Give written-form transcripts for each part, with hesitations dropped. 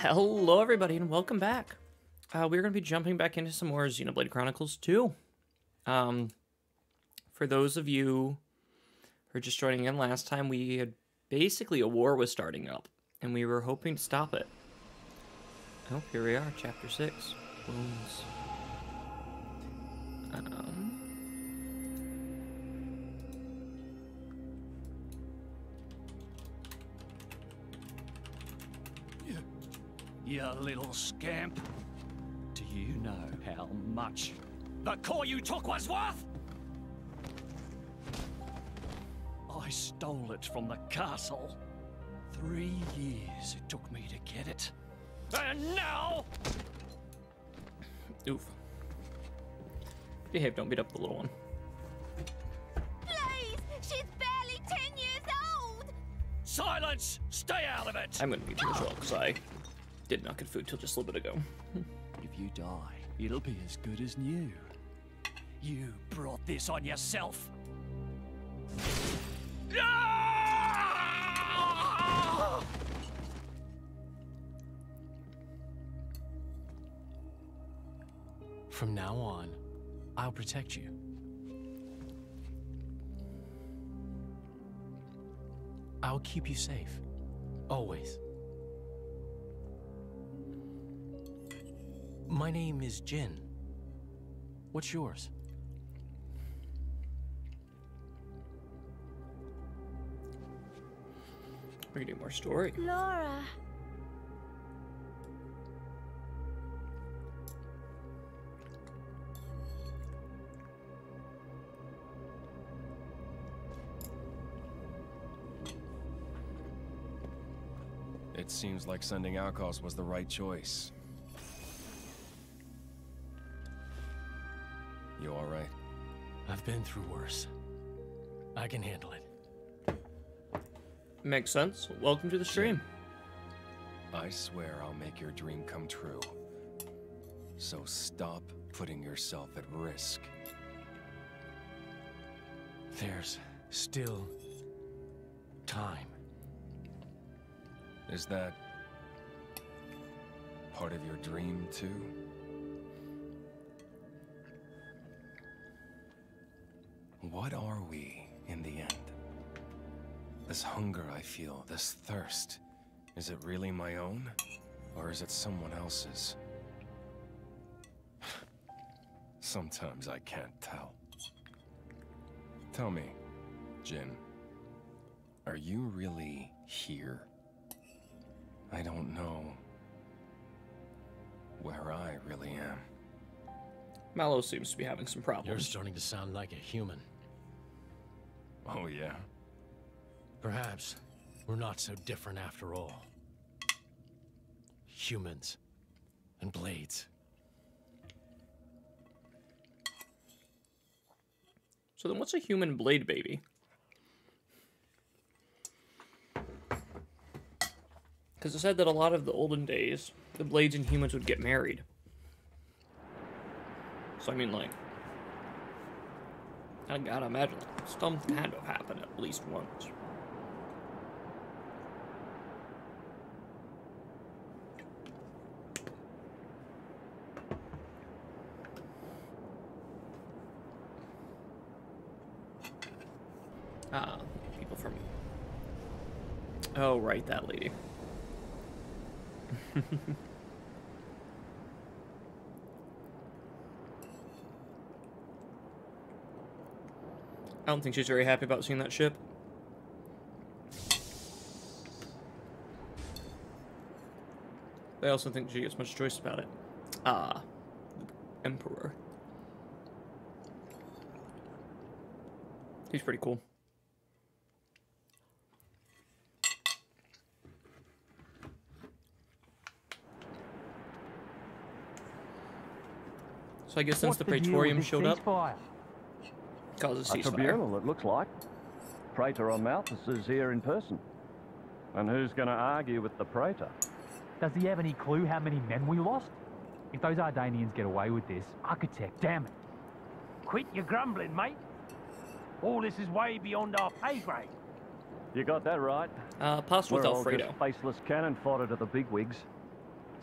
Hello everybody and welcome back. We're going to be jumping back into some more Xenoblade Chronicles 2. For those of you who are just joining in, last time we had basically a war was starting up and we were hoping to stop it. Oh, here we are, chapter 6. Wounds. You little scamp. Do you know how much the core you took was worth? I stole it from the castle. 3 years it took me to get it. And now... Oof. Behave, don't beat up the little one. Please! She's barely 10 years old! Silence! Stay out of it! I'm going to need you as well, because I did not get food till just a little bit ago. If you die, it'll be as good as new. You brought this on yourself. From now on, I'll protect you. I'll keep you safe. Always. My name is Jin. What's yours? We're getting more story. Laura. It seems like sending Alkos was the right choice. You all right? I've been through worse. I can handle it. Makes sense. Welcome to the stream. I swear I'll make your dream come true. So stop putting yourself at risk. There's still time. Is that part of your dream, too? What are we, in the end? This hunger I feel, this thirst, is it really my own? Or is it someone else's? Sometimes I can't tell. Tell me, Jin, are you really here? I don't know where I really am. Mallow seems to be having some problems. You're starting to sound like a human. Oh, yeah? Perhaps we're not so different after all. Humans and blades. So then what's a human blade baby? Because it said that a lot of the olden days, the blades and humans would get married. So I mean, like, I gotta imagine something had to have happened at least once. People from... Oh, right, that lady. I don't think she's very happy about seeing that ship. I also think she gets much choice about it. Ah, the Emperor. He's pretty cool. So I guess since the Praetorium showed up, causes A ceasefire. tribunal, it looks like. Praetor on Malthus is here in person. And who's going to argue with the Praetor? Does he have any clue how many men we lost? If those Ardanians get away with this, Architect, damn it. Quit your grumbling, mate. All this is way beyond our pay grade. You got that right. Pasta with We're all Alfredo. just faceless cannon fodder to the bigwigs.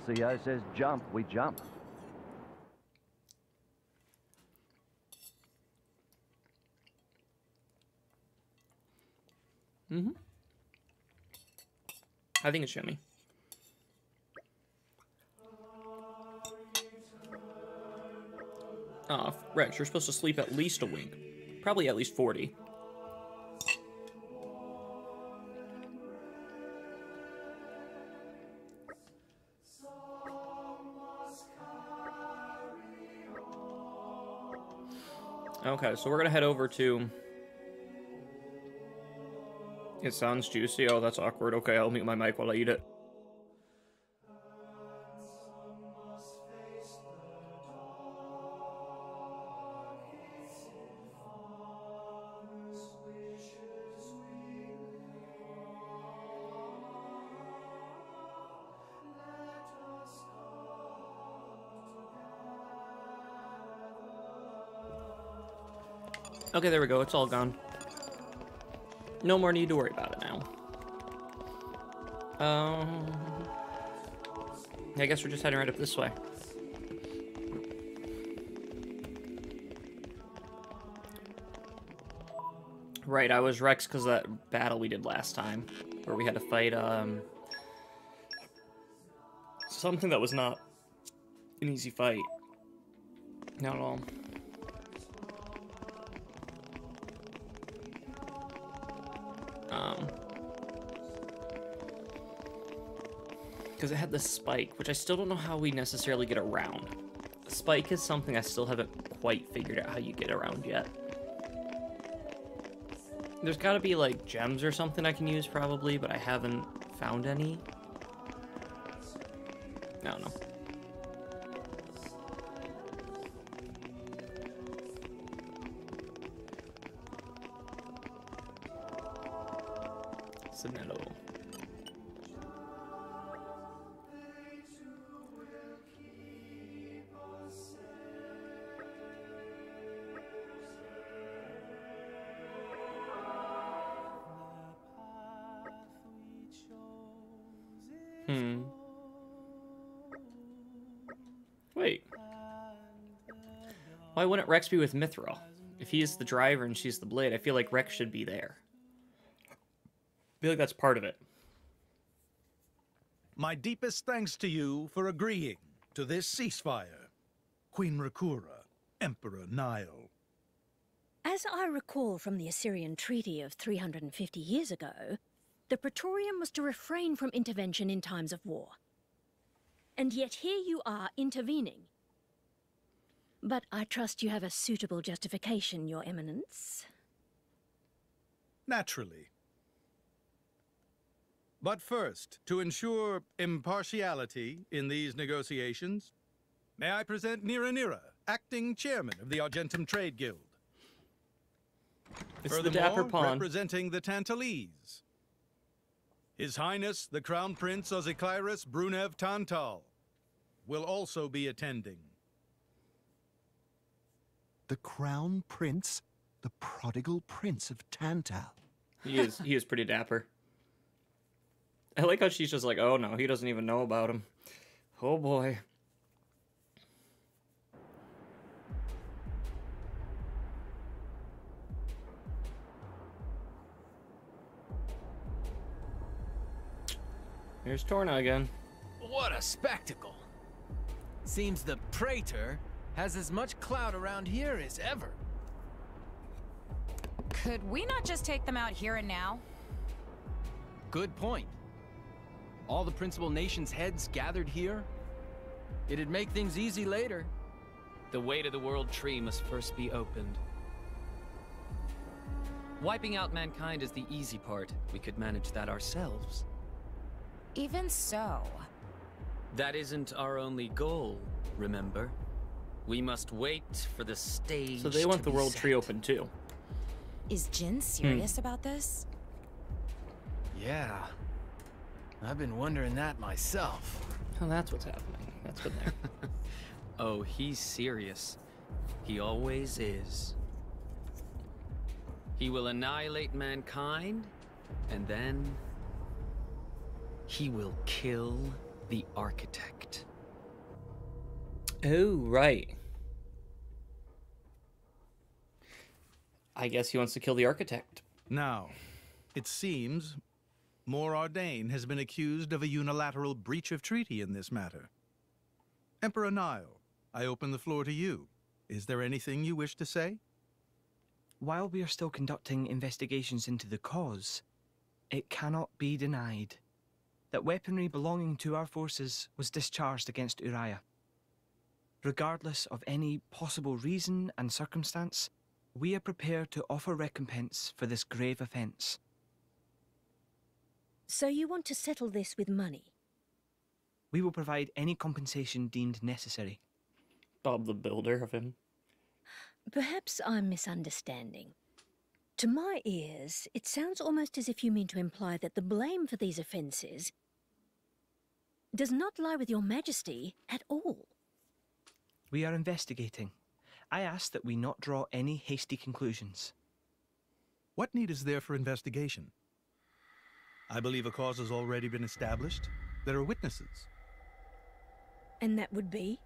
CO says jump, we jump. Mm-hmm. I think it's yummy. Rex, you're supposed to sleep at least a week. Probably at least 40. Okay, so we're gonna head over to... It sounds juicy. Oh, that's awkward. Okay, I'll mute my mic while I eat it. Okay, there we go. It's all gone. No more need to worry about it now. I guess we're just heading right up this way. Right, I was Rex because of that battle we did last time, where we had to fight, something that was not an easy fight. Not at all. Because it had this spike, which I still don't know how we necessarily get around. The spike is something I still haven't quite figured out how you get around yet. There's got to be, like, gems or something I can use, probably, but I haven't found any. I don't know. Sonetto. Wait. Why wouldn't Rex be with Mithra? If he's the driver and she's the blade, I feel like Rex should be there. I feel like that's part of it. My deepest thanks to you for agreeing to this ceasefire, Queen Rakura, Emperor Nile. As I recall from the Assyrian treaty of 350 years ago, the Praetorium was to refrain from intervention in times of war. And yet here you are intervening. But I trust you have a suitable justification, Your Eminence. Naturally. But first, to ensure impartiality in these negotiations, may I present Nira, acting chairman of the Argentum Trade Guild. It's the Dapper Pawn. Representing the Tantalese, His Highness the Crown Prince Ozykairos Brunev Tantal will also be attending. The Crown Prince? The prodigal Prince of Tantal? He is pretty dapper. I like how she's just like, oh no, he doesn't even know about him. Oh boy. Here's Torna again. What a spectacle! Seems the Praetor has as much clout around here as ever. Could we not just take them out here and now? Good point. All the principal nations' heads gathered here? It'd make things easy later. The way to the World Tree must first be opened. Wiping out mankind is the easy part. We could manage that ourselves. Even so. That isn't our only goal, remember? We must wait for the stage. So they want the World Tree open too. Is Jin serious about this? Yeah. I've been wondering that myself. Oh, that's what's happening. That's been there. Oh, he's serious. He always is. He will annihilate mankind, and then he will kill the architect. Oh, right. I guess he wants to kill the architect. Now, it seems Mor Ardain has been accused of a unilateral breach of treaty in this matter. Emperor Nile, I open the floor to you. Is there anything you wish to say? While we are still conducting investigations into the cause, it cannot be denied that weaponry belonging to our forces was discharged against Uriah. Regardless of any possible reason and circumstance, we are prepared to offer recompense for this grave offense. So you want to settle this with money? We will provide any compensation deemed necessary. Bob the Builder of him. Perhaps I'm misunderstanding. To my ears, it sounds almost as if you mean to imply that the blame for these offences does not lie with your Majesty at all. We are investigating. I ask that we not draw any hasty conclusions. What need is there for investigation? I believe a cause has already been established. There are witnesses. And that would be?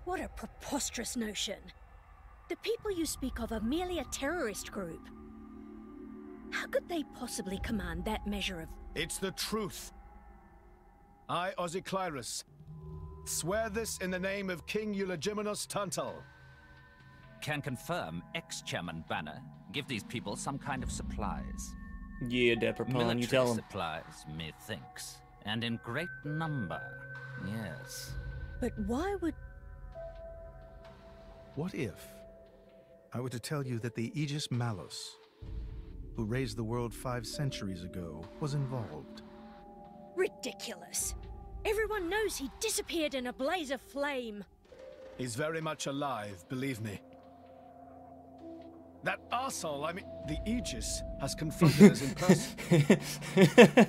What a preposterous notion. The people you speak of are merely a terrorist group. How could they possibly command that measure of... It's the truth. I, Ozyclyrus, swear this in the name of King Eulogimenos Tantal. Can confirm ex-chairman Banner give these people some kind of supplies. Yeah, Deprapon, you tell him. Supplies, methinks. And in great number, yes. But why would... What if I were to tell you that the Aegis Malos, who raised the world 5 centuries ago, was involved? Ridiculous. Everyone knows he disappeared in a blaze of flame. He's very much alive, believe me. That arsehole, I mean, the Aegis, has confronted us in person.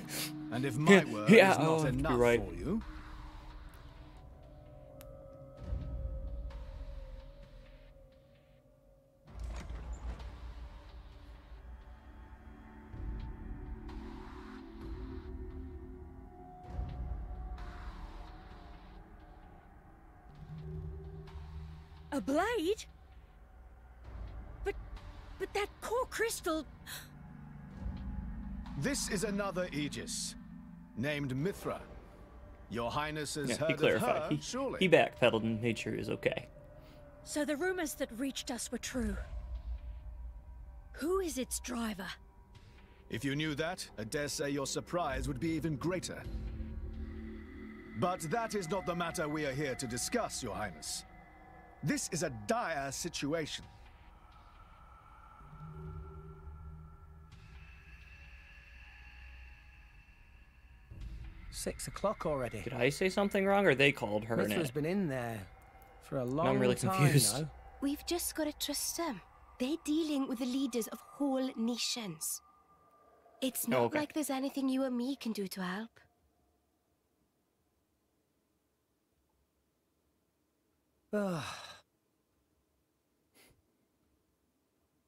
And if my word is not enough for you... A blade? But that core crystal... This is another Aegis, named Mithra. Your Highness has Yeah, heard he clarified. of her, surely? He backpedaled and made sure he was okay. So the rumors that reached us were true. Who is its driver? If you knew that, I dare say your surprise would be even greater. But that is not the matter we are here to discuss, Your Highness. This is a dire situation. $6 already. Did I say something wrong, or they called her Mithra's Nat? been in there for a long I'm really time, confused. though. We've just got to trust them. They're dealing with the leaders of whole nations. It's not okay. like there's anything you or me can do to help.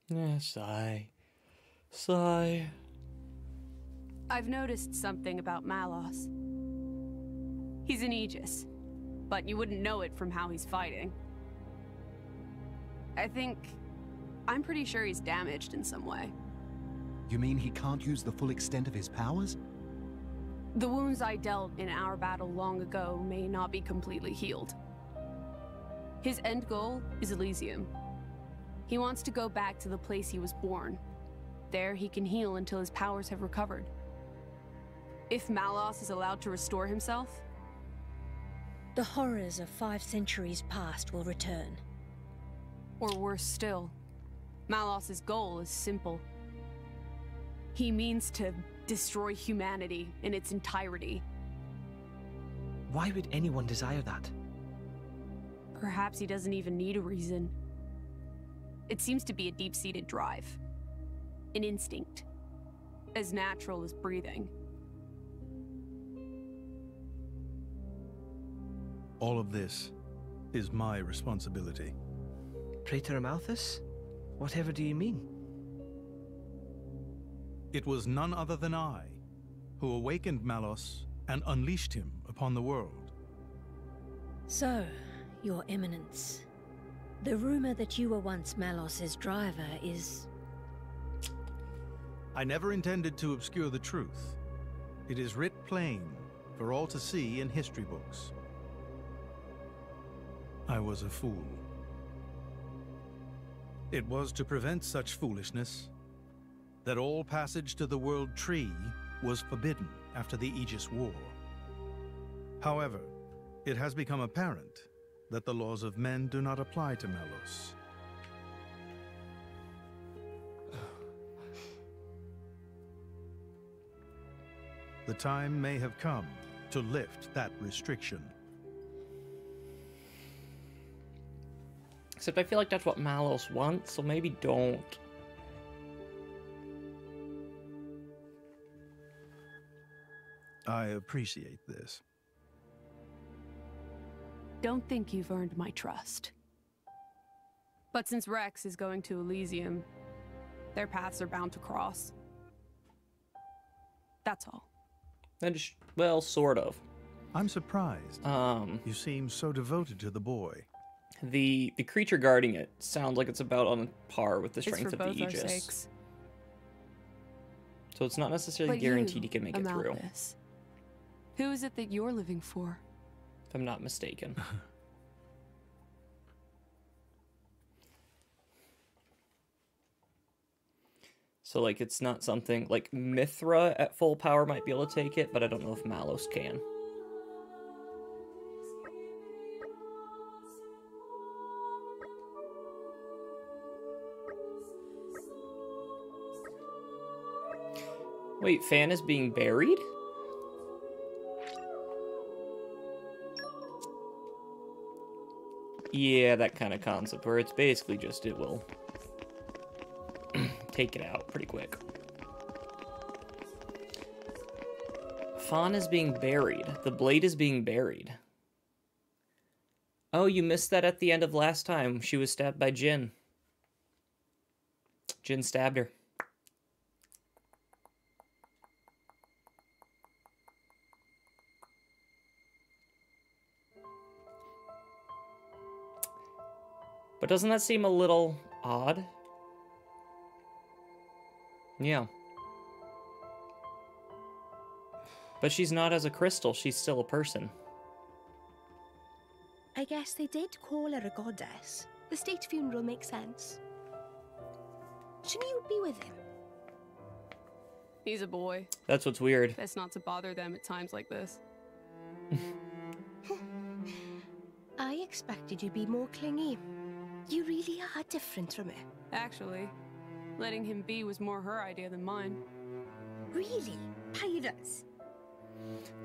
Yeah, sigh. Sigh. I've noticed something about Malos. He's an Aegis, but you wouldn't know it from how he's fighting. I'm pretty sure he's damaged in some way. You mean he can't use the full extent of his powers? The wounds I dealt in our battle long ago may not be completely healed. His end goal is Elysium. He wants to go back to the place he was born. There he can heal until his powers have recovered. If Malos is allowed to restore himself, the horrors of 5 centuries past will return. Or worse still, Malos' goal is simple. He means to destroy humanity in its entirety. Why would anyone desire that? Perhaps he doesn't even need a reason. It seems to be a deep-seated drive. An instinct. As natural as breathing. All of this is my responsibility. Praetor Amalthus? Whatever do you mean? It was none other than I who awakened Malos and unleashed him upon the world. So, Your Eminence, the rumor that you were once Malos's driver is... I never intended to obscure the truth. It is writ plain for all to see in history books. I was a fool. It was to prevent such foolishness that all passage to the World Tree was forbidden after the Aegis War. However, it has become apparent that the laws of men do not apply to Malos. The time may have come to lift that restriction. Except I feel like that's what Malos wants, so maybe don't. I appreciate this. Don't think you've earned my trust. But since Rex is going to Elysium, their paths are bound to cross. That's all. Well, sort of. I'm surprised. You seem so devoted to the boy. The creature guarding it sounds like it's about on par with the strength of the It's for both our Aegis. sakes. So it's not necessarily But guaranteed you, he can make it through, Amalthus, who is it that you're living for? if I'm not mistaken. So, like, it's not something... Like, Mithra at full power might be able to take it, but I don't know if Malos can. Wait, Fan is being buried? Yeah, that kind of concept, where it's basically just it will take it out pretty quick. Fawn is being buried. The blade is being buried. Oh, you missed that at the end of last time. She was stabbed by Jin. Jin stabbed her. But doesn't that seem a little odd? Yeah. But she's not as a crystal, she's still a person. I guess they did call her a goddess. The state funeral makes sense. Shouldn't you be with him? He's a boy. That's what's weird. Best not to bother them at times like this. I expected you'd be more clingy. You really are different from her. Actually, letting him be was more her idea than mine. Really? Pirates?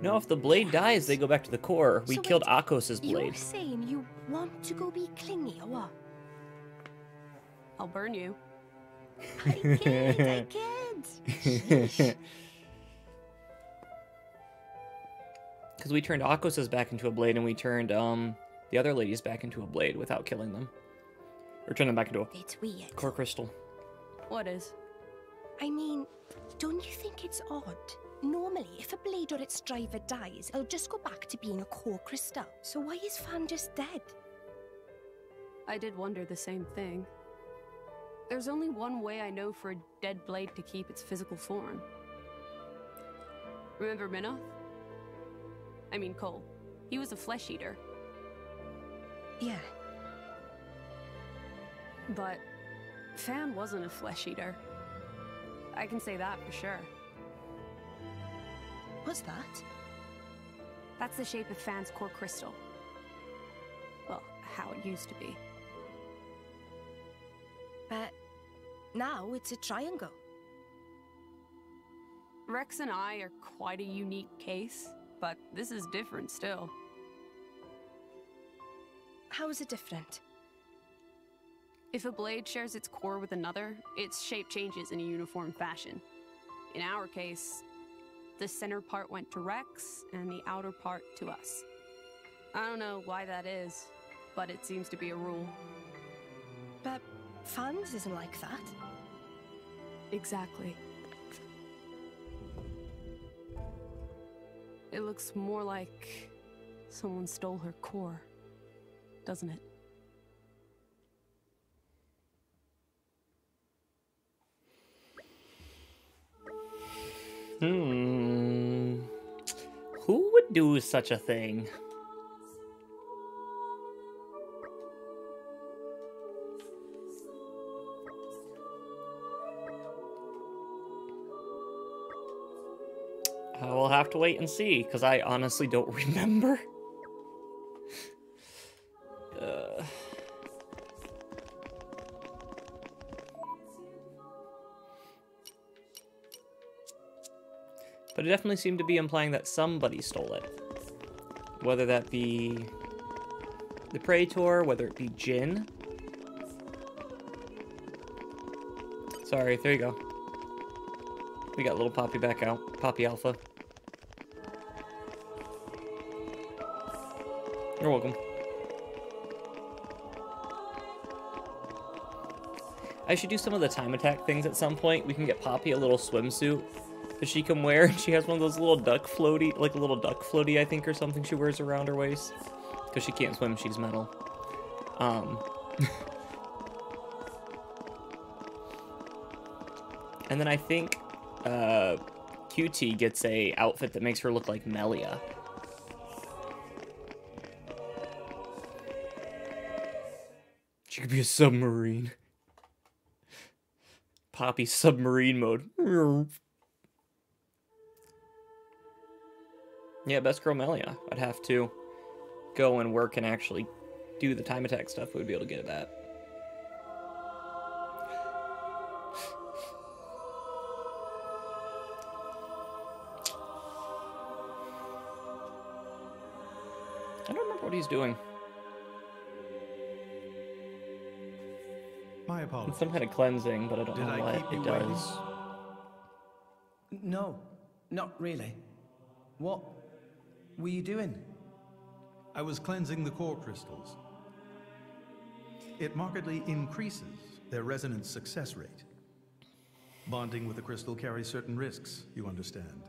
No, if the blade dies, they go back to the core. We So killed wait, Akos's You're blade. saying you want to go be clingy or what? I'll burn you. I kid. Because we turned Akos's back into a blade, and we turned the other ladies back into a blade without killing them. Or turned them back into a It's weird. core crystal. What is? I mean, don't you think it's odd? Normally, if a blade or its driver dies, it'll just go back to being a core crystal. So why is Fan just dead? I did wonder the same thing. There's only one way I know for a dead blade to keep its physical form. Remember Minoth? I mean Cole. He was a flesh eater. Yeah. But Fan wasn't a flesh eater. I can say that for sure. What's that? That's the shape of Fan's core crystal. Well, how it used to be. But now it's a triangle. Rex and I are quite a unique case, but this is different still. How is it different? If a blade shares its core with another, its shape changes in a uniform fashion. In our case, the center part went to Rex, and the outer part to us. I don't know why that is, but it seems to be a rule. But Fans isn't like that. Exactly. It looks more like someone stole her core, doesn't it? Who would do such a thing? We'll have to wait and see, because I honestly don't remember. But it definitely seemed to be implying that somebody stole it. Whether that be the Praetor, whether it be Jin. Sorry, there you go. We got little Poppy back out. Poppy Alpha. You're welcome. I should do some of the time attack things at some point. We can get Poppy a little swimsuit that she can wear. She has one of those little duck floaty, like a little duck floaty, I think, or something she wears around her waist. Because she can't swim, she's metal. And then I think QT gets a outfit that makes her look like Melia. She could be a submarine. Poppy submarine mode. Yeah, best girl Melia. I'd have to go and work and actually do the time attack stuff. We'd be able to get that. I don't remember what he's doing. My apologies. It's some kind of cleansing, but I don't know what it does. No, not really. What were you doing? I was cleansing the core crystals. It markedly increases their resonance success rate. Bonding with a crystal carries certain risks, you understand.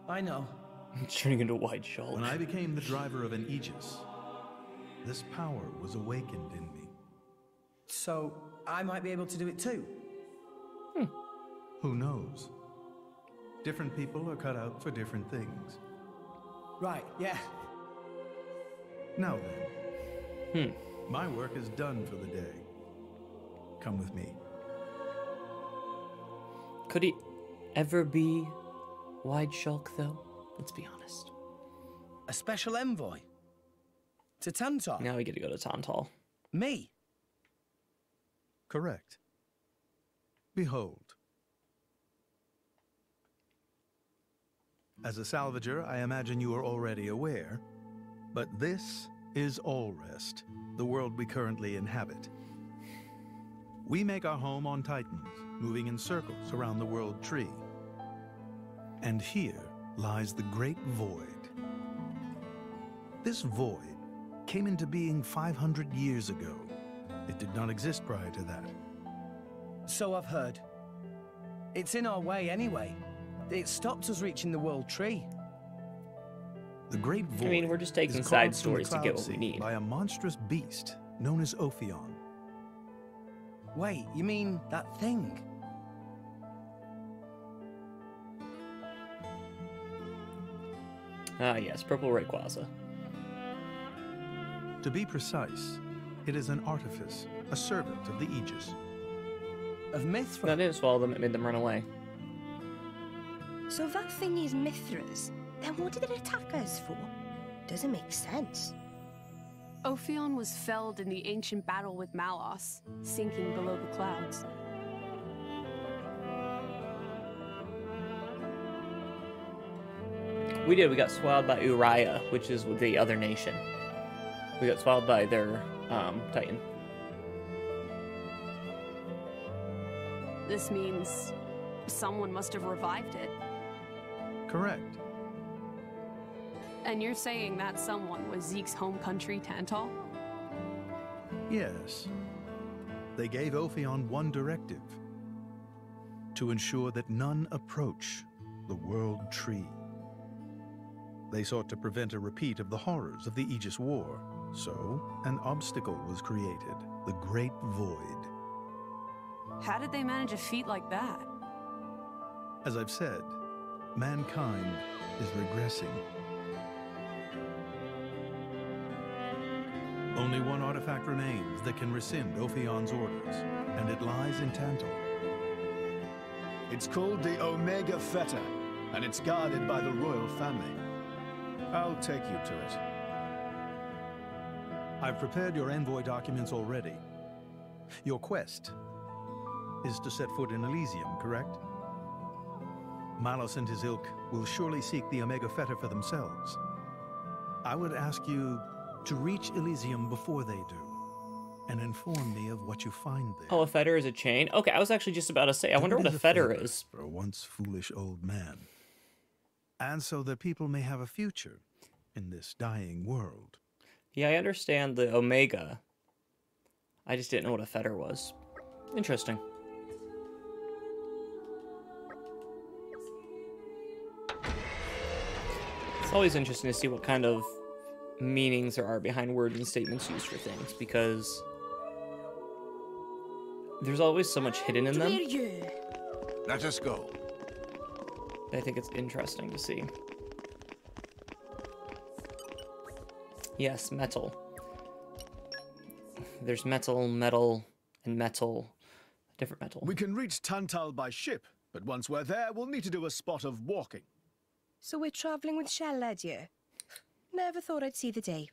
I know. It's turning into White Shulk. When I became the driver of an Aegis, this power was awakened in me. So, I might be able to do it too? Who knows? Different people are cut out for different things. Right, yeah. Now then. My work is done for the day. Come with me. Could he ever be White Shulk, though? Let's be honest. A special envoy? To Tantal? Now we get to go to Tantal. Me? Correct. Behold. As a salvager, I imagine you are already aware, but this is Allrest, the world we currently inhabit. We make our home on Titans, moving in circles around the world tree. And here lies the Great Void. This void came into being 500 years ago. It did not exist prior to that. So I've heard. It's in our way anyway. It stopped us reaching the world tree. The Great Void. I mean, we're just taking is side carved from the stories to get what we Cloud need. Sea by a monstrous beast known as Ophion. Wait, you mean that thing? Ah, yes, Purple Rayquaza. To be precise, it is an artifice, a servant of the Aegis. Of Mithra? That is all of them that made them run away. So that thing is Mithra's. Then what did it attack us for? Doesn't make sense. Ophion was felled in the ancient battle with Malos, sinking below the clouds. We did. We got swallowed by Uriah, which is the other nation. We got swallowed by their Titan. This means someone must have revived it. Correct. And you're saying that someone was Zeke's home country, Tantal? Yes. They gave Ophion one directive: to ensure that none approach the World Tree. They sought to prevent a repeat of the horrors of the Aegis War, so an obstacle was created, the Great Void. How did they manage a feat like that? As I've said, mankind is regressing. Only one artifact remains that can rescind Ophion's orders, and it lies in Tantal. It's called the Omega Fetter, and it's guarded by the royal family. I'll take you to it. I've prepared your envoy documents already. Your quest is to set foot in Elysium, correct? Malos and his ilk will surely seek the Omega Fetter for themselves. I would ask you to reach Elysium before they do, and inform me of what you find there. Oh, a fetter is a chain? Okay, I was actually just about to say, I wonder what a fetter is. For a once foolish old man. And so that people may have a future in this dying world. Yeah, I understand the Omega. I just didn't know what a fetter was. Interesting. It's always interesting to see what kind of meanings there are behind words and statements used for things, because there's always so much hidden in them. Let us go. I think it's interesting to see. Yes, metal. There's metal, metal, and metal. Different metal. We can reach Tantal by ship, but once we're there, we'll need to do a spot of walking. So we're travelling with Shell, dear? Never thought I'd see the day.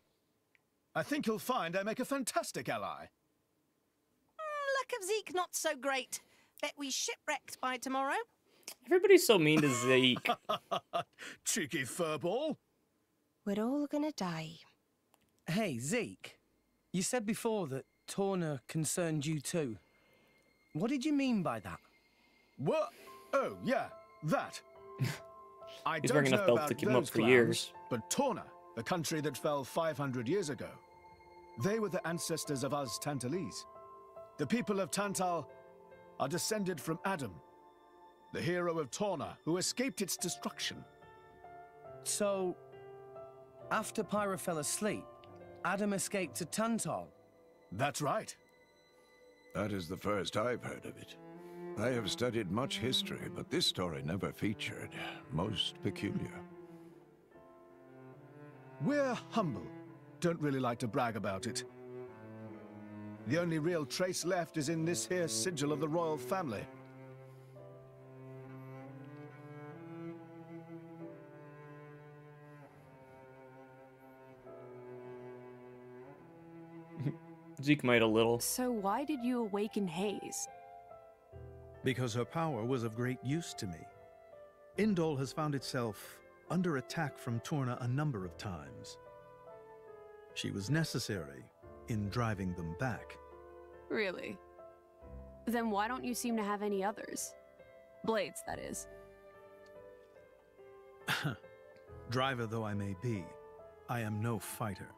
I think you'll find I make a fantastic ally. Luck of Zeke not so great. Bet we shipwrecked by tomorrow. Everybody's so mean to Zeke. Cheeky furball. We're all gonna die. Hey, Zeke. You said before that Torna concerned you too. What did you mean by that? What? Oh, yeah, that. I He's don't wearing enough know belts about to keep him up those for clowns, years. But Torna, the country that fell 500 years ago, they were the ancestors of us Tantalese. The people of Tantal are descended from Adam, the hero of Torna, who escaped its destruction. So, after Pyra fell asleep, Adam escaped to Tantal? That's right. That is the first I've heard of it. I have studied much history, but this story never featured. Most peculiar. We're humble. Don't really like to brag about it. The only real trace left is in this here sigil of the royal family. Zeke might a little. So why did you awaken Hayes? Because her power was of great use to me. Indol has found itself under attack from Torna a number of times. She was necessary in driving them back. Really? Then why don't you seem to have any others? Blades, that is. Driver though I may be, I am no fighter.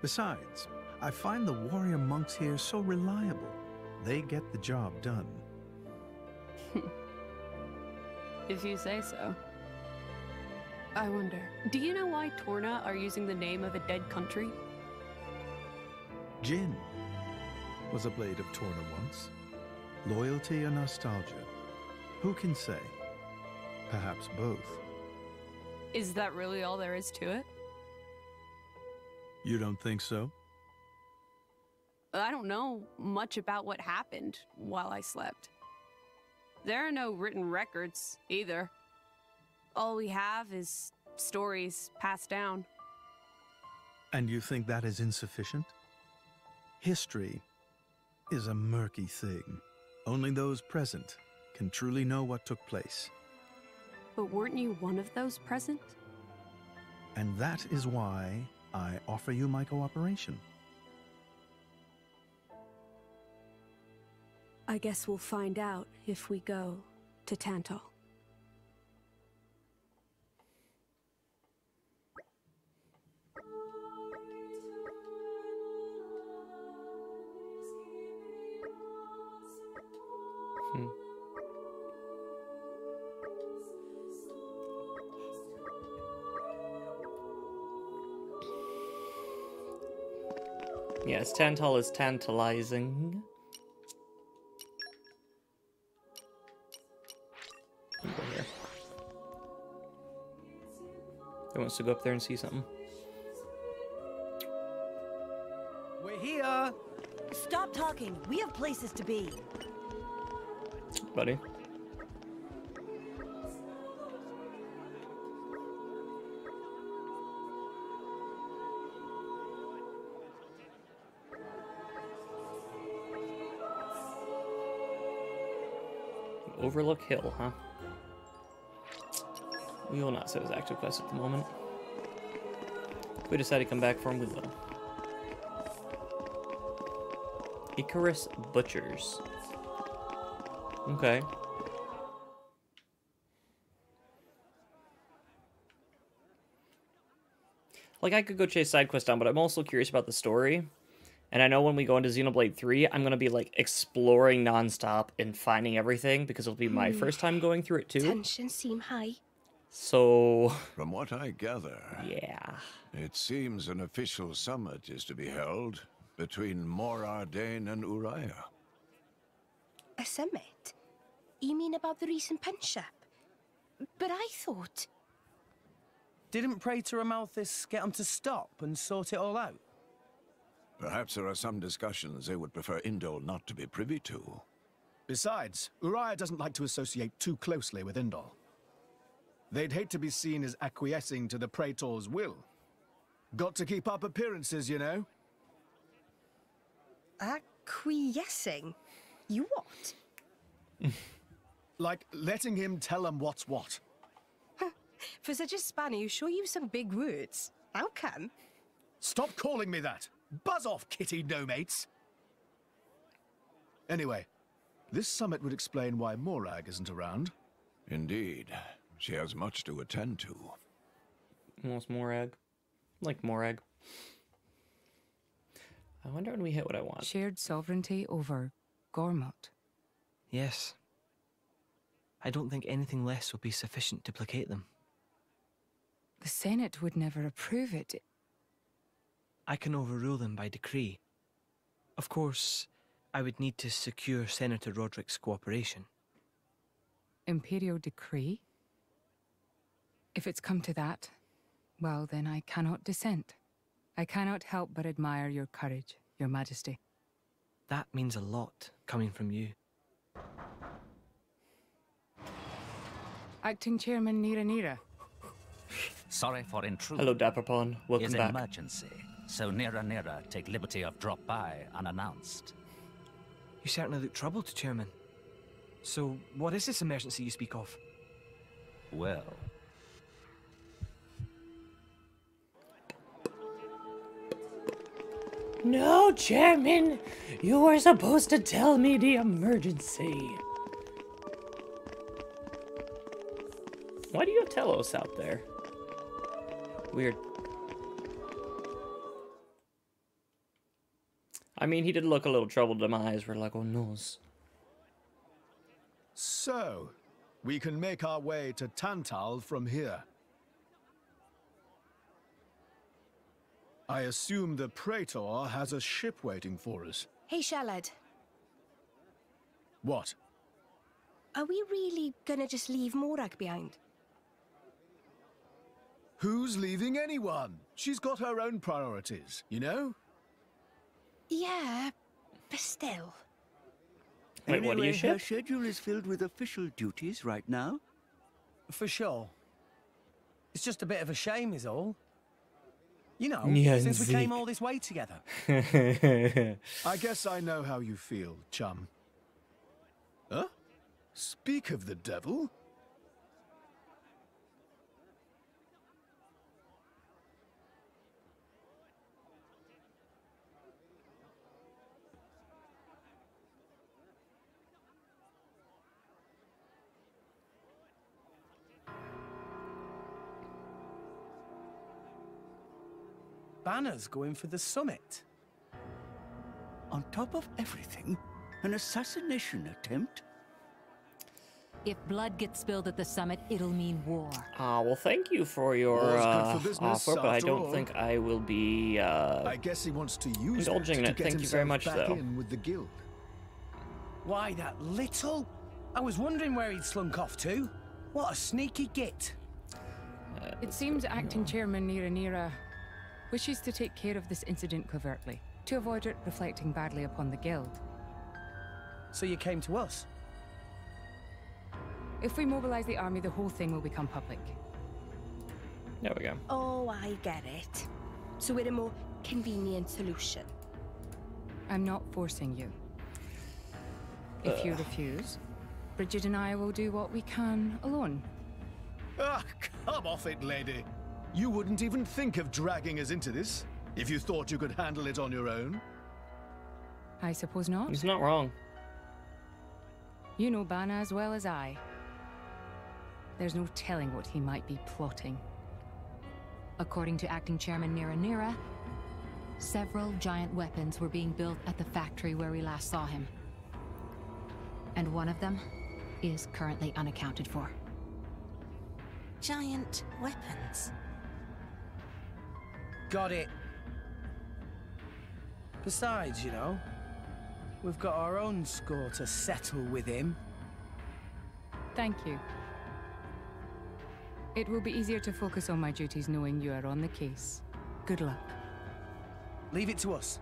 Besides, I find the warrior monks here so reliable. They get the job done. If you say so. I wonder, do you know why Torna are using the name of a dead country? Jin was a blade of Torna once. Loyalty or nostalgia? Who can say? Perhaps both. Is that really all there is to it? You don't think so? I don't know much about what happened while I slept. There are no written records, either. All we have is stories passed down. And you think that is insufficient? History is a murky thing. Only those present can truly know what took place. But weren't you one of those present? And that is why I offer you my cooperation. I guess we'll find out if we go to Tantal. Yes, Tantal is tantalizing. Let me go here. Who wants to go up there and see something? We're here. Stop talking. We have places to be. Buddy. Overlook Hill, huh? We will not set his active quest at the moment. If we decide to come back for him, we will. Icarus Butchers. Okay. Like, I could go chase side quest down, but I'm also curious about the story. And I know when we go into Xenoblade 3, I'm going to be, like, exploring nonstop and finding everything, because it'll be my first time going through it, too. Tensions seem high. So... From what I gather... Yeah. It seems an official summit is to be held between Mor Ardain and Uriah. A summit? You mean about the recent punch-up? But I thought... Didn't Praetor Amalthus get them to stop and sort it all out? Perhaps there are some discussions they would prefer Indol not to be privy to. Besides, Uriah doesn't like to associate too closely with Indol. They'd hate to be seen as acquiescing to the Praetor's will. Got to keep up appearances, you know. Acquiescing? You what? Like letting him tell them what's what. For such a spanner, you sure use some big words. How come? Stop calling me that! Buzz off, kitty no-mates! Anyway, this summit would explain why Morag isn't around. Indeed. She has much to attend to. Almost Morag. Like Morag. I wonder when we hit what I want. Shared sovereignty over Gormott. Yes. I don't think anything less will be sufficient to placate them. The Senate would never approve it. I can overrule them by decree. Of course, I would need to secure Senator Roderick's cooperation. Imperial decree? If it's come to that, well, then I cannot dissent. I cannot help but admire your courage, Your Majesty. That means a lot, coming from you. Acting Chairman Nira Nira. Sorry for intruding. Hello, Dapperpawn. Welcome It's back. an emergency, so Nira Nira take liberty of drop by unannounced. You certainly look troubled, Chairman. So, what is this emergency you speak of? Well... No, Chairman! You were supposed to tell me the emergency. Why do you have Telos out there? Weird. I mean, he did look a little troubled in my eyes. We're like, oh no. So, we can make our way to Tantal from here. I assume the Praetor has a ship waiting for us. Hey, Shalad. What? Are we really gonna just leave Morag behind? Who's leaving anyone? She's got her own priorities, you know? Yeah, but still. Wait, what do you Anyway, her ship? schedule is filled with official duties right now. For sure. It's just a bit of a shame is all. You know, Yeah, since we came Zeke. all this way together. I guess I know how you feel, chum. Huh? Speak of the devil. Banner's going for the summit. On top of everything, an assassination attempt? If blood gets spilled at the summit, it'll mean war. Well, thank you for your offer, but I don't think I will be I guess he wants to use indulging in to it. get Thank you very himself much, back though. in with the guild. Why, that little? I was wondering where he'd slunk off to. What a sneaky git. It seems Acting Chairman Nira wishes to take care of this incident covertly, to avoid it reflecting badly upon the guild. So you came to us? If we mobilize the army, the whole thing will become public. There we go. Oh, I get it. So we're a more convenient solution. I'm not forcing you. If you refuse, Bridget and I will do what we can alone. Ah, come off it, lady. You wouldn't even think of dragging us into this if you thought you could handle it on your own. I suppose not. He's not wrong. You know Bana as well as I. There's no telling what he might be plotting. According to Acting Chairman Nira, several giant weapons were being built at the factory where we last saw him. And one of them is currently unaccounted for. Giant weapons. Got it. Besides, you know, we've got our own score to settle with him. Thank you. It will be easier to focus on my duties knowing you are on the case. Good luck. Leave it to us.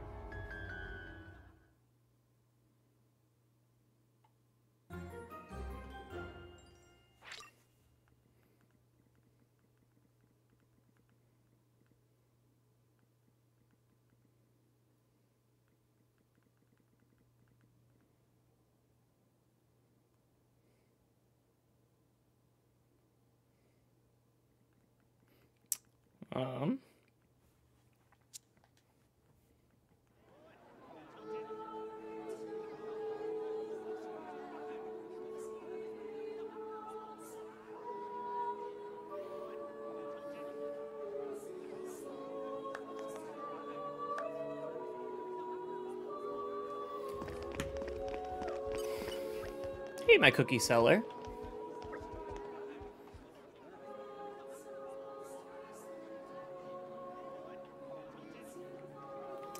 Hey, my cookie seller.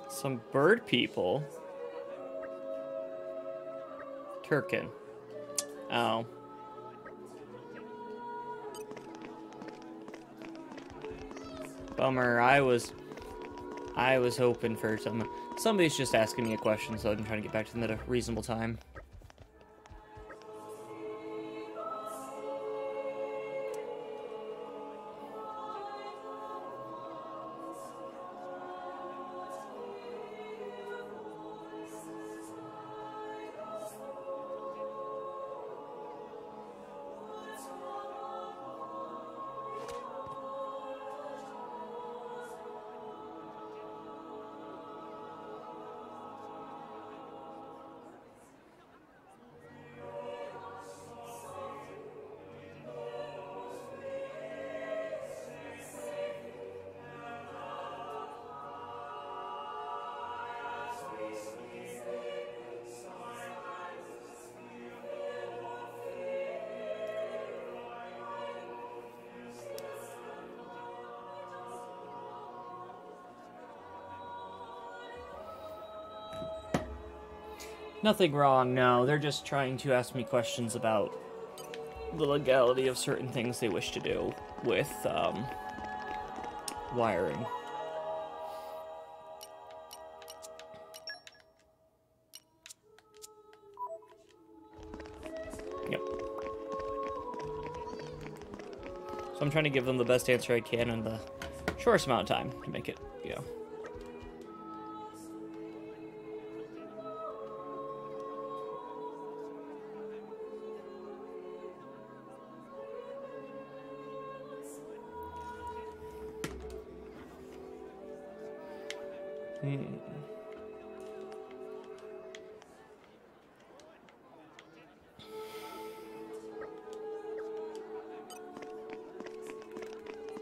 Some bird people. Turkin. Oh. Bummer. I was hoping for somebody's just asking me a question, so I'm trying to get back to them at a reasonable time. Nothing wrong, no. They're just trying to ask me questions about the legality of certain things they wish to do with, wiring. Yep. So I'm trying to give them the best answer I can in the shortest amount of time to make it, you know.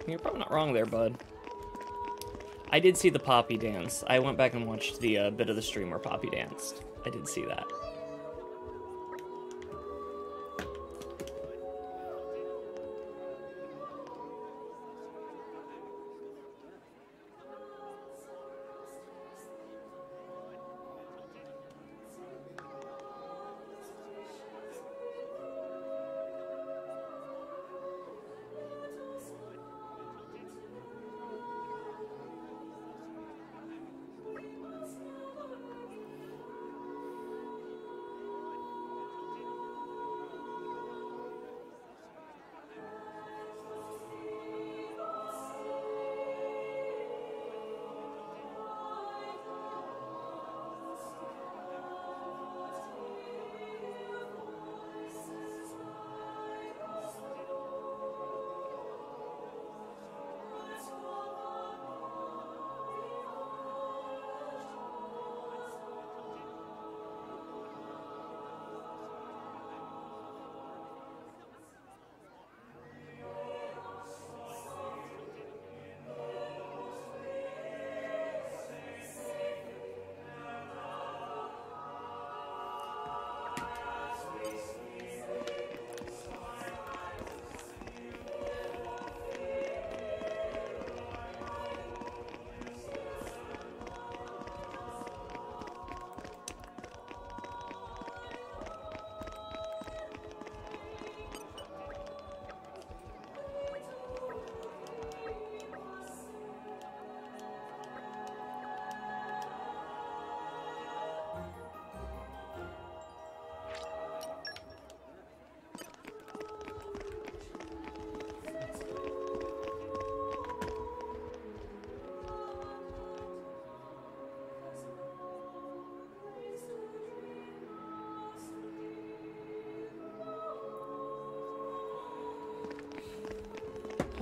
You're probably not wrong there, bud. I did see the Poppy dance. I went back and watched the bit of the stream where Poppy danced. I did see that.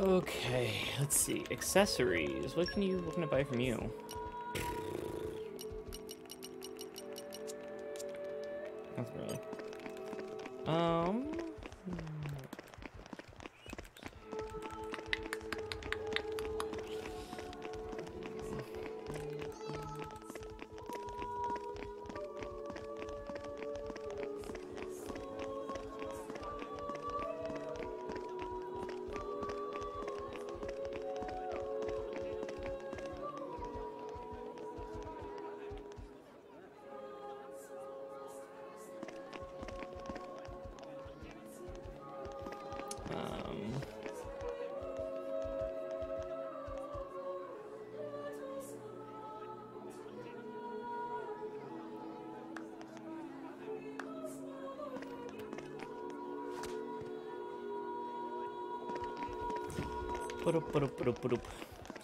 Okay, let's see. Accessories. What can I buy from you? Nothing really.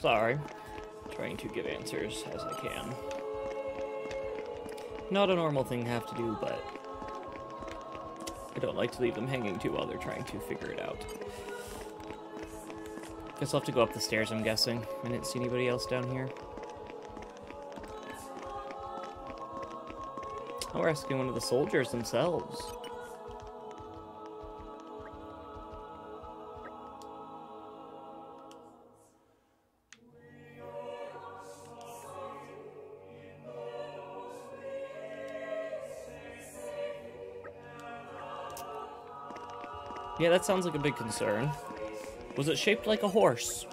Sorry. Trying to give answers as I can. Not a normal thing to have to do, but I don't like to leave them hanging too while they're trying to figure it out. Guess I'll have to go up the stairs, I'm guessing. I didn't see anybody else down here. Oh, we're asking one of the soldiers themselves. Yeah, that sounds like a big concern. Was it shaped like a horse?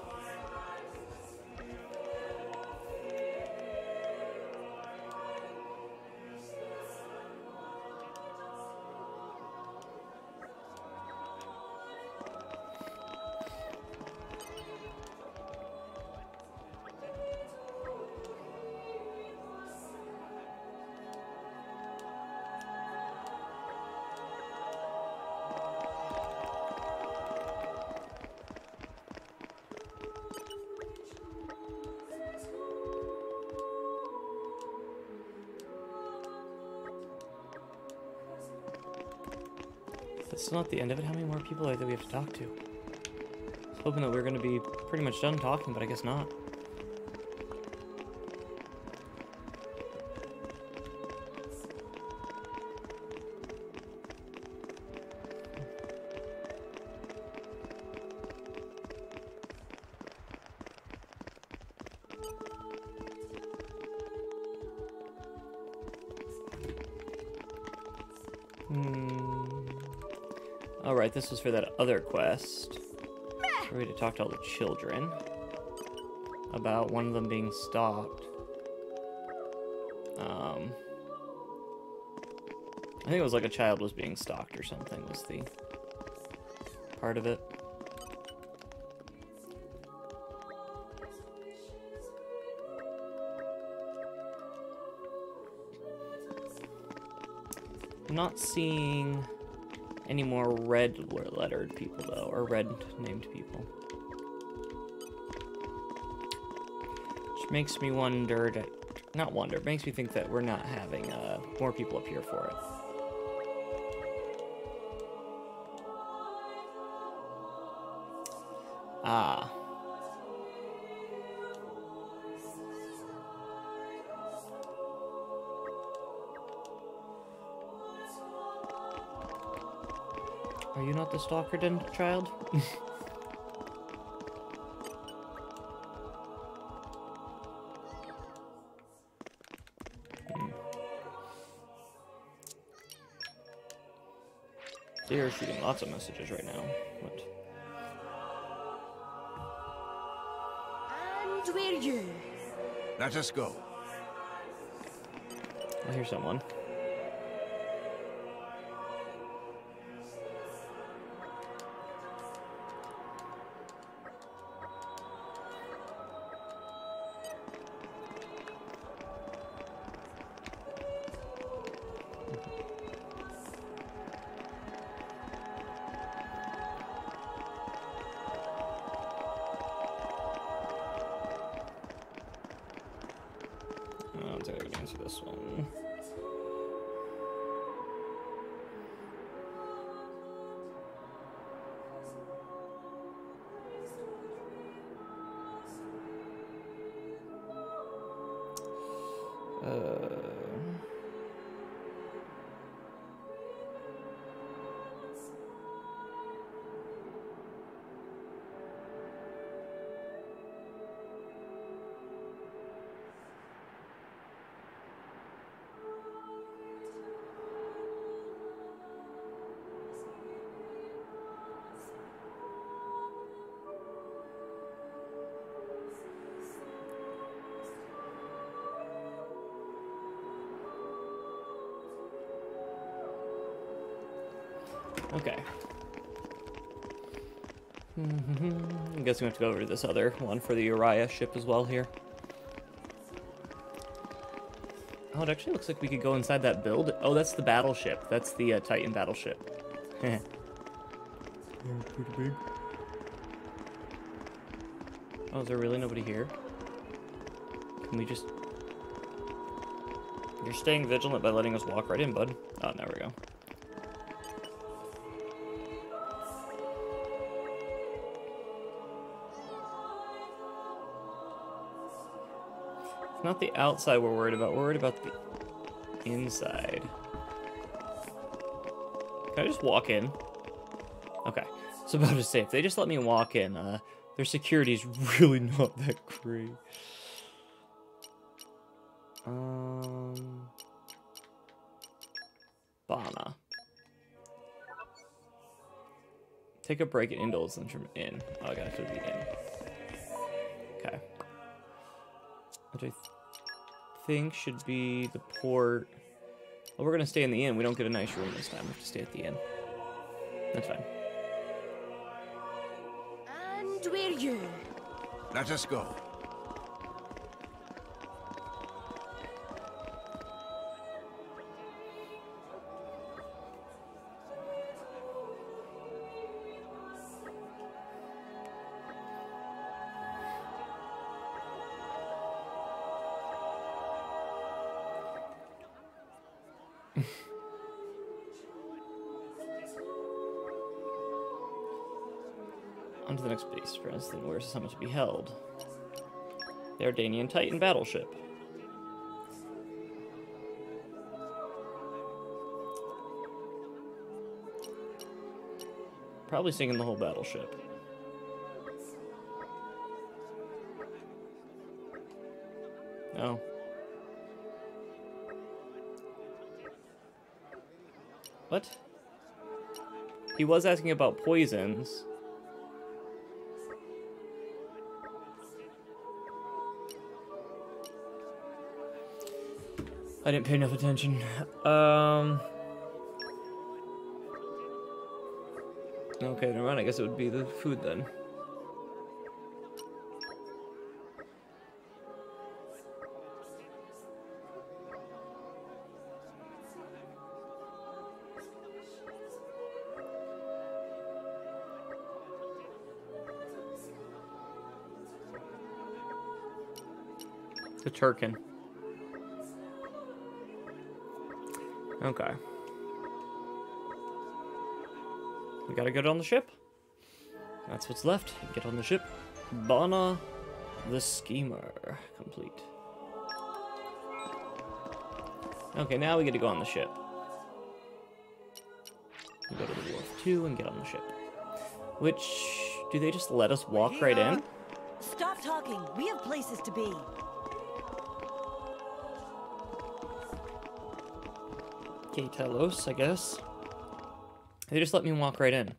That's not the end of it. How many more people are there that we have to talk to? I was hoping that we were going to be pretty much done talking, but I guess not. Alright, this was for that other quest. We had to talk to all the children about one of them being stalked. I think it was like a child was being stalked or something was the part of it. I'm not seeing any more red-lettered people, though, or red-named people. Which makes me wonder, not wonder, makes me think that we're not having more people up here for it. Ah. Are you not the stalker, then, child? They are shooting lots of messages right now. What? And where you? Let us go. I hear someone. I can answer this one. Okay. I guess we have to go over to this other one for the Uriah ship as well here. Oh, it actually looks like we could go inside that build. Oh, that's the battleship. That's the Titan battleship. Pretty big. Oh, is there really nobody here? Can we just... You're staying vigilant by letting us walk right in, bud. Oh, there we go. It's not the outside we're worried about. We're worried about the inside. Can I just walk in? Okay. So about to say, if they just let me walk in, their security's really not that great. Bana. Take a break at Indul's and from in. Oh, I gotta put the in. Okay. Which I think should be the port. Well, we're gonna stay in the inn. We don't get a nice room this time. We have to stay at the inn. That's fine. And we're you. Let us go. On to the next base. For instance, where is the summit to be held? The Ardanian Titan battleship. Probably sinking the whole battleship. No. What? He was asking about poisons. I didn't pay enough attention. Okay, never mind. I guess it would be the food then. The Turkin. Okay. We gotta get on the ship. That's what's left. Get on the ship. Bana the Schemer. Complete. Okay, now we get to go on the ship. We go to the Wharf 2 and get on the ship. Which, do they just let us walk right in? Stop talking. We have places to be. Okay, Telos, I guess. They just let me walk right in.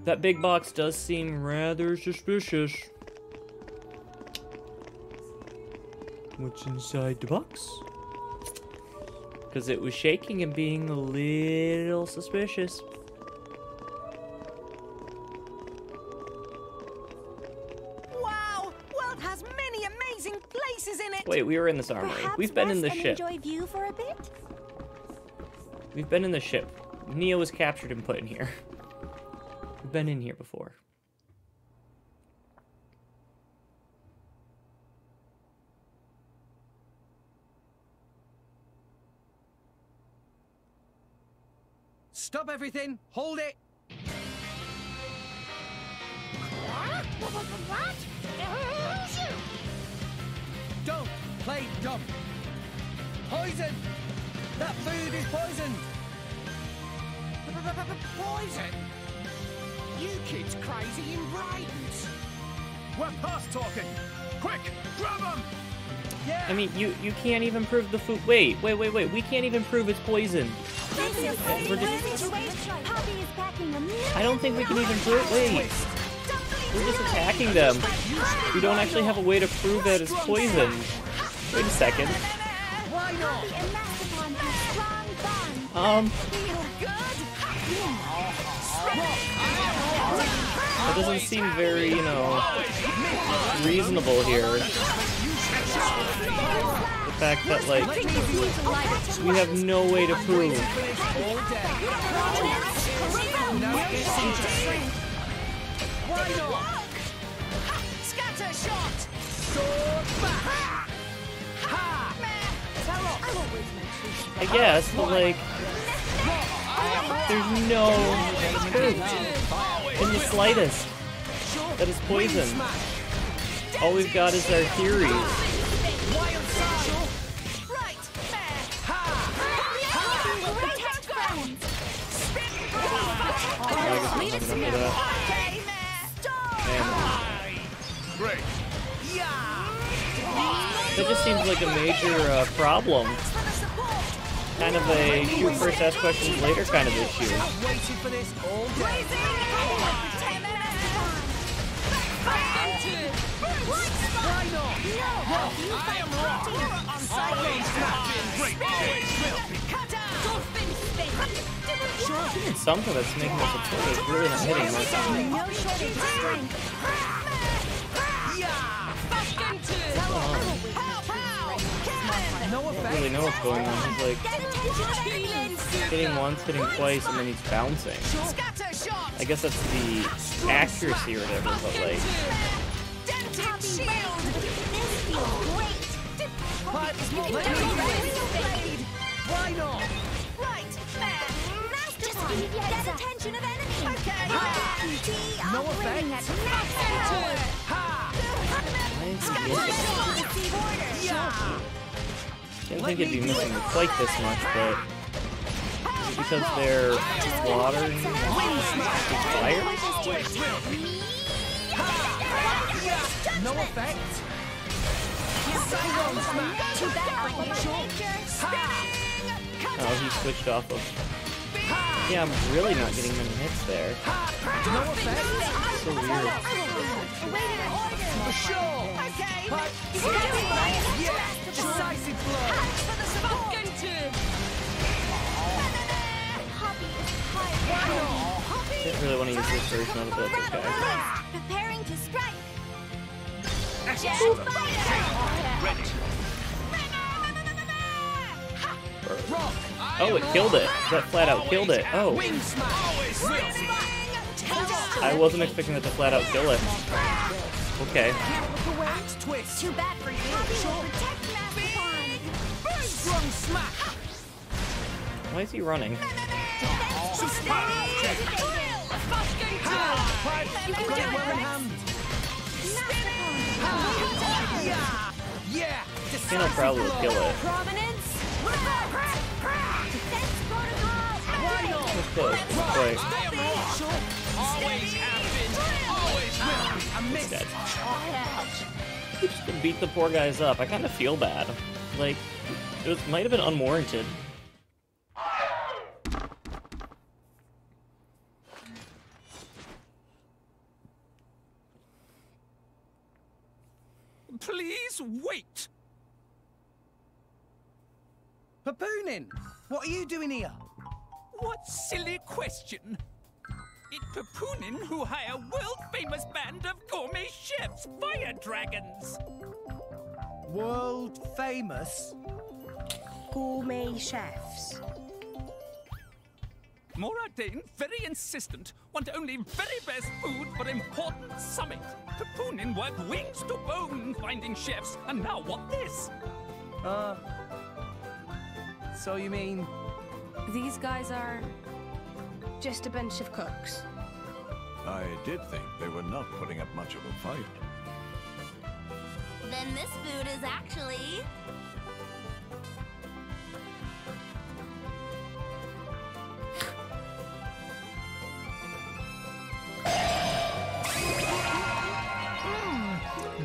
That big box does seem rather suspicious. What's inside the box? Because it was shaking and being a little suspicious. Wow! World has many amazing places in it! Wait, we were in this armory. Perhaps We've been in the rest and ship. enjoy view for a bit? We've been in the ship. Neo was captured and put in here. We've been in here before. Stop everything! Hold it! What? Don't play dumb! Poison! That food is poisoned! Poison? You kids crazy in brains. We're past talking! Quick, grab him! Yeah! I mean, you can't even prove the food. Wait. We can't even prove it's poison. We're just... I don't think we can even prove. Wait. We're just attacking them. We don't actually have a way to prove that it's poison. Wait a second. Why not? That doesn't seem very, reasonable here. The fact that, like, we have no way to prove. Why not? Scatter shot! Sword back! I guess, but, like, there's no proof in the slightest that it's poison. All we've got is our theories. Great. That just seems like a major problem. Kind of a shoot first, ask questions later kind of issue. I've waited for this all day. Why not? I am wrong. Always have been great. It's something that's making us support is really not hitting much. No I don't really know what's going on. He's like hitting once, hitting twice, and then he's bouncing. I guess that's the accuracy or whatever, but like. Why not? Right, just get attention of enemies. Okay. No effect. Didn't think it'd be missing quite this much, but because they're water and fire. No effect. Oh, he switched off of. Yeah, I'm really not getting many hits there. No effect. So weird. For sure. Yeah, decisive blow. Didn't really want to use this version of it, but it's okay. Preparing to strike. Oh, it killed it. That flat out killed it. Oh. I wasn't expecting it to flat out kill it. Okay. Too bad for you. Strong smack. Why is he running? Yeah. Kano probably will kill it. That's close. Not quite. He's dead. We just beat the poor guys up. I kind of feel bad. Like, it might have been unwarranted. Please wait! Papoonin, what are you doing here? What silly question! It's Papoonin who hire world-famous band of gourmet chefs, Fire Dragons! World famous? Gourmet chefs. Moradin, very insistent, want only very best food for important summit. Papoonin worked wings to bone finding chefs, and now what this? So you mean... These guys are Just a bunch of cooks. I did think they were not putting up much of a fight. Then this food is actually...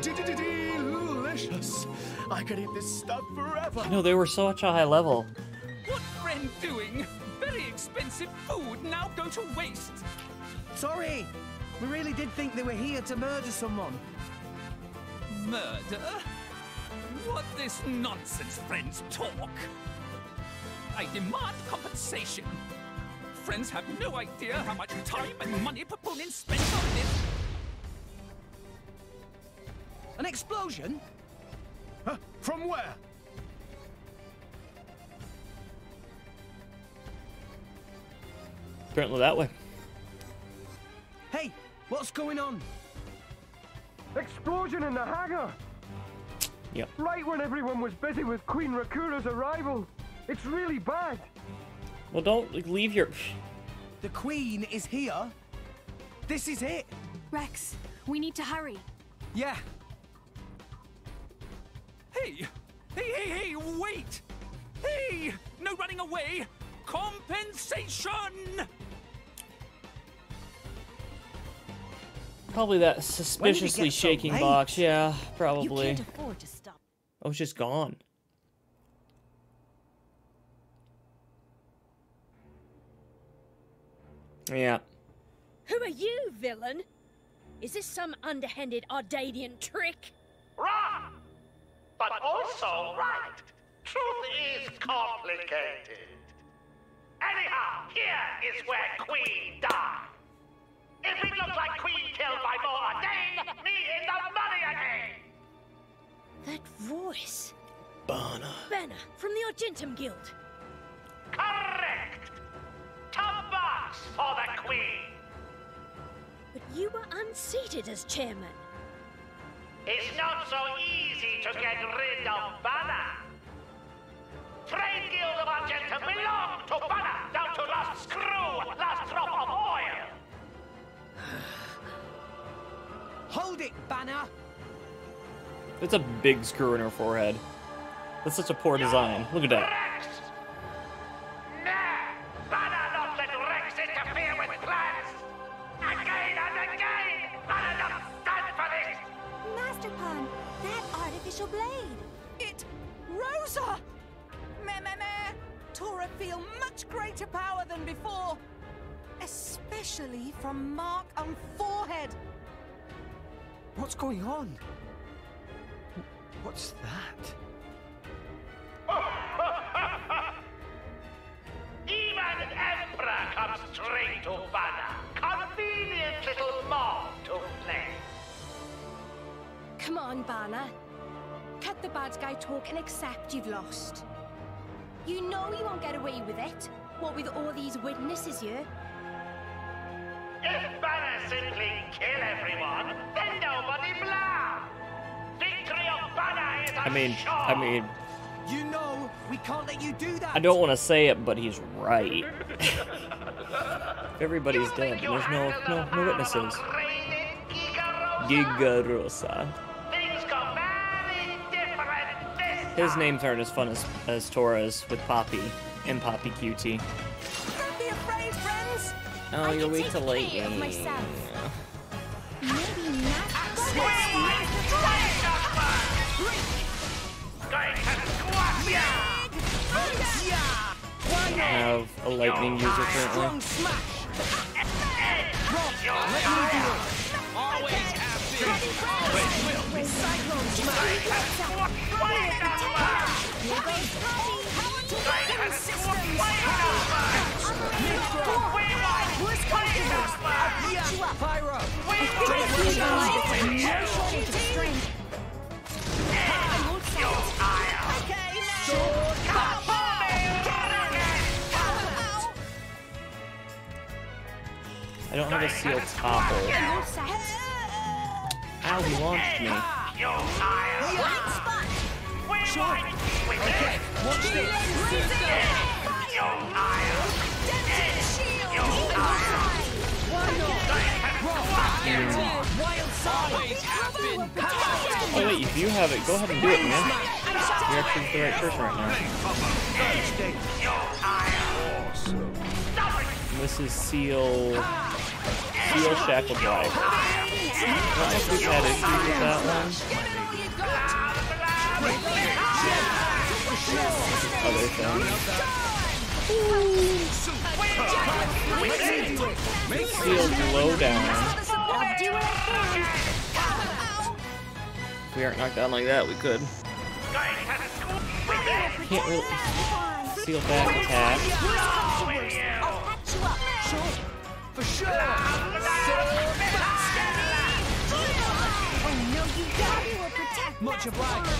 Delicious! I could eat this stuff forever! No, they were such a high level. What friend doing? Very expensive food now go to waste. Sorry! We really did think they were here to murder someone. Murder? What this nonsense friends talk? I demand compensation. Friends have no idea how much time and money Papunin spent on this. An explosion? Huh? From where? Apparently that way. Hey, what's going on? Explosion in the hangar! Yep. Right when everyone was busy with Queen Rakura's arrival. It's really bad. Well, don't leave your... The Queen is here. This is it. Rex, we need to hurry. Yeah. Hey! Hey, wait! Hey! No running away! Compensation! Probably that suspiciously shaking late? box. Yeah, probably. You can't afford to stop. I was just gone. Yeah. Who are you, villain? Is this some underhanded Ardanian trick? Wrong! But also right. Truth is complicated. Anyhow, here is where Queen died. If it looks like Queen killed by Mor Ardain, me in the money again! That voice. Bana. Banner, from the Argentum Guild. Correct! Toolbox for the Queen! But you were unseated as chairman. It's not so easy to get rid of Banner. Trade Guild of Argentum belong to Banner, down to last screw, last drop of oil! Hold it, Banner! It's a big screw in her forehead. That's such a poor design. Look at that. Rex! Nah! Banner not let Rex interfere with plans! Again and again! Banner not stand for this! Master Pan, that artificial blade. It... Rosa! Meh. Tora feel much greater power than before. Especially from mark on forehead. What's going on? What's that? Even Emperor comes straight to Banner. Convenient little mob to play. Come on, Banner. Cut the bad guy talk and accept you've lost. You know you won't get away with it. What with all these witnesses here? If Banner simply kill everyone, then nobody blah. Victory of Banner is assured. I mean, You know, we can't let you do that. I don't want to say it, but he's right. If everybody's dead, there's no witnesses. Gigarosa. His names aren't as fun as Tora's with Poppy and Poppy QT. Don't be afraid, friends. Oh, you'll wait till late. Care of myself. Maybe not. I have a lightning user currently. Always have been. Always will be. Cyclone smash. Here goes Poppy. Weapon systems. Who's customers? I'll beat you up. Pyro. Shortage of strength. I won't fight. Okay, now. I don't have a sealed topple. Ow, he launched me. Okay, watch this. Oh wait, if you have it, go ahead and do it, man. You're actually the right person right now. And this is Seal Shackle Driver. I don't know if we've had issues with that one. Other things. Seal Blowdown. If we aren't knocked down like that, we could. Can't really. Seal Back Attack. For sure! Much obliged.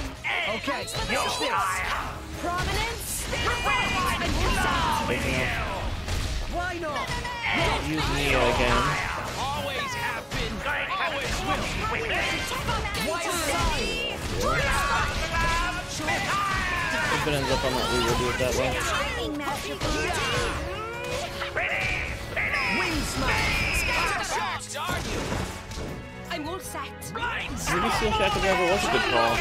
Okay, watch this. Prominence. Why not? Use Nia again. Always have been. Always will. If it ends up on that, we will do it that way. Wing smash! I'm all set. Maybe Seal Shackle Driver was a good call.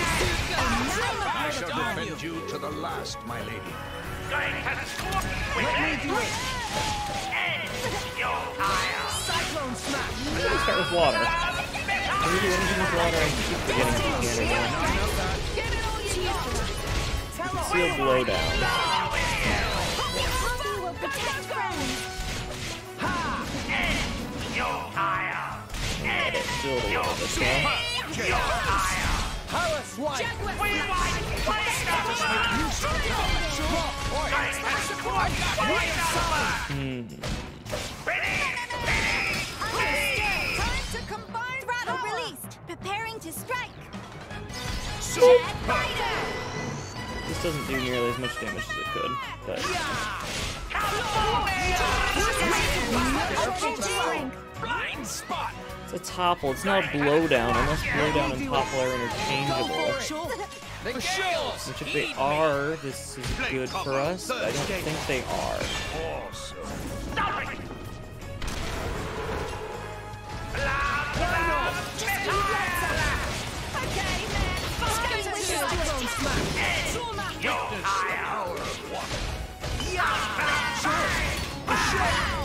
I shall defend you to the last, my lady. Let me do it. Cyclone smash. I'm gonna start with water. Can we do anything with water? I keep forgetting to Canada. Seal Blowdown. Still the water this one. Harris White. Time to combine. Throttle released. Preparing to strike. This doesn't do nearly as much damage as it could, but Blind spot. it's a topple. It's not a blowdown unless blowdown and topple are interchangeable. Which if they are, this is good for us. I don't think they are.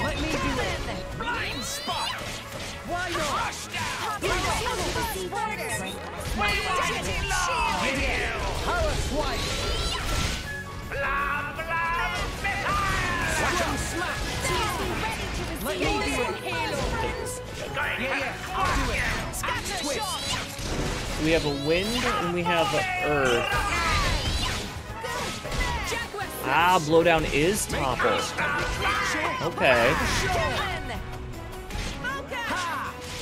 Let me do it. Blind spot. Why not? Harris White. Let me do it. Yeah, I'll do it. Twist. We have a wind and we have an earth. Ah, blowdown is topple. Okay.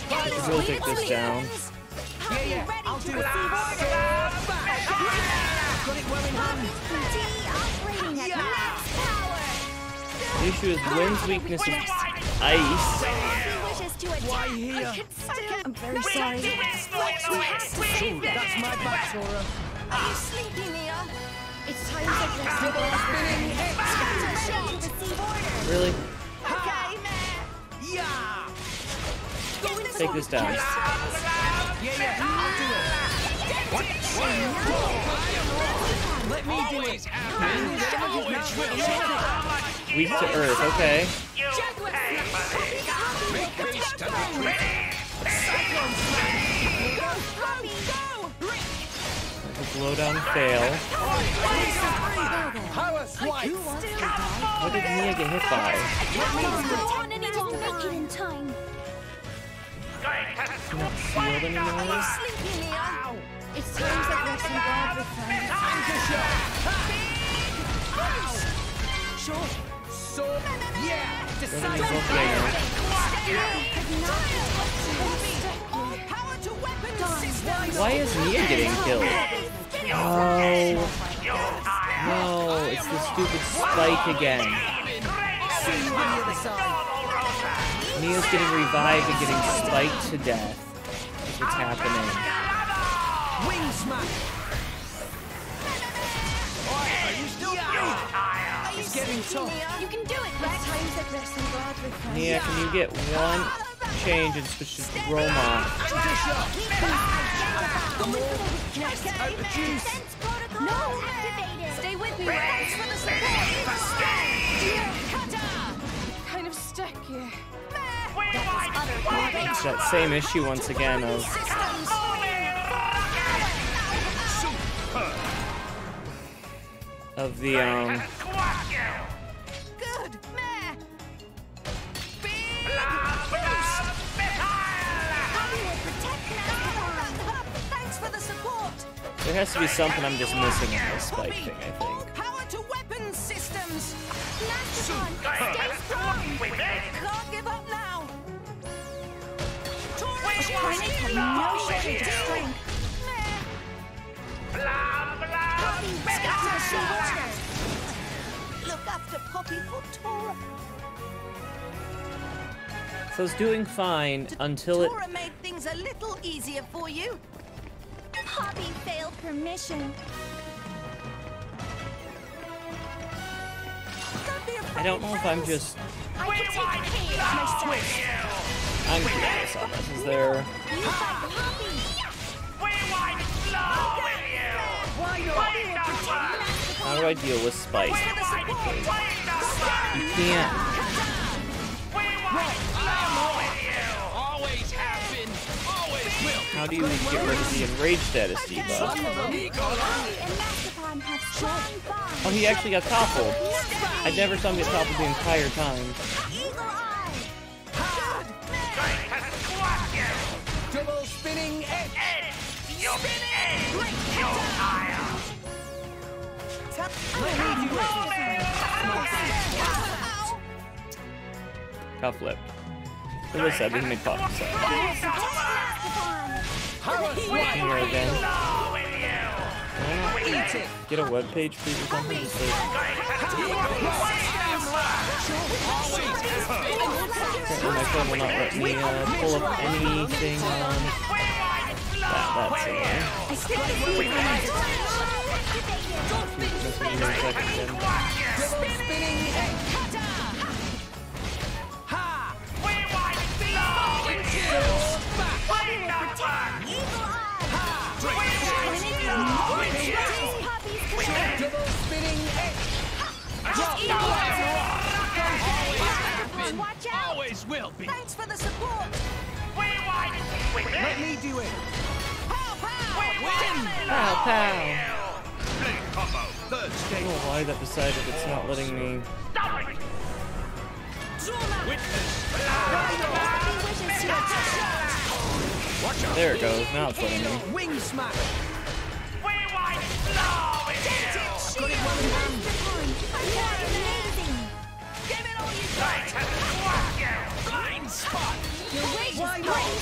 Let's really take this down. Yeah, I'll do it. Got it well in hand. The issue is wind's weakness is ice. Why here? I'm very sorry. That's my back, Sora. Are you sleepy, Mia? It's time to receive Really? Okay, man. Take this down. Yeah, I'll do it. Let me do it. Weak to earth, okay. Blowdown fail. What did Nia get hit by? Not sealed anymore. It's time to let some God return. Sure. So, yeah. Everything's okay now. Why is Nia getting killed? Oh. No, it's the stupid spike again. Nia's getting revived and getting spiked to death. That's what's happening. Wing smash. It's getting tough. You can do it, right? Times that rest in God return. Nia, can you get one? change and switch to Gromont. Stay with me, Rex, for the support. Kind of stuck here. It's that same issue once again of the Good, meh. Thanks for the support. there has to be something I'm just missing in this spike thing, I think. Power to weapons systems. Mastodon, stay strong. Can't give up now. Taurus have no shortage of strength. Look after Poppy for Tora. So I was doing fine until it. Tora made things a little easier for you. Poppy failed permission. I don't know if I'm just. I can take care of myself. I'm curious on this. Is there? You fight Poppy. How do I deal with Spike? You can't. Always have been, always will. How do you get rid of the enraged status debuff? Oh, he actually got toppled. I never saw him get toppled the entire time. Double spinning edge. Tough lip. As I said, we can make pop so. Here again. Get a web page, please, or something. Just like... Apparently my phone will not let me pull up anything on that's Watch out! Always will be. Thanks for the support. Let me do it. Pow, pow. I don't know why that decided it's not letting me. There it goes. Now it's letting me. Wing smack. Blind spot. Your weight is great.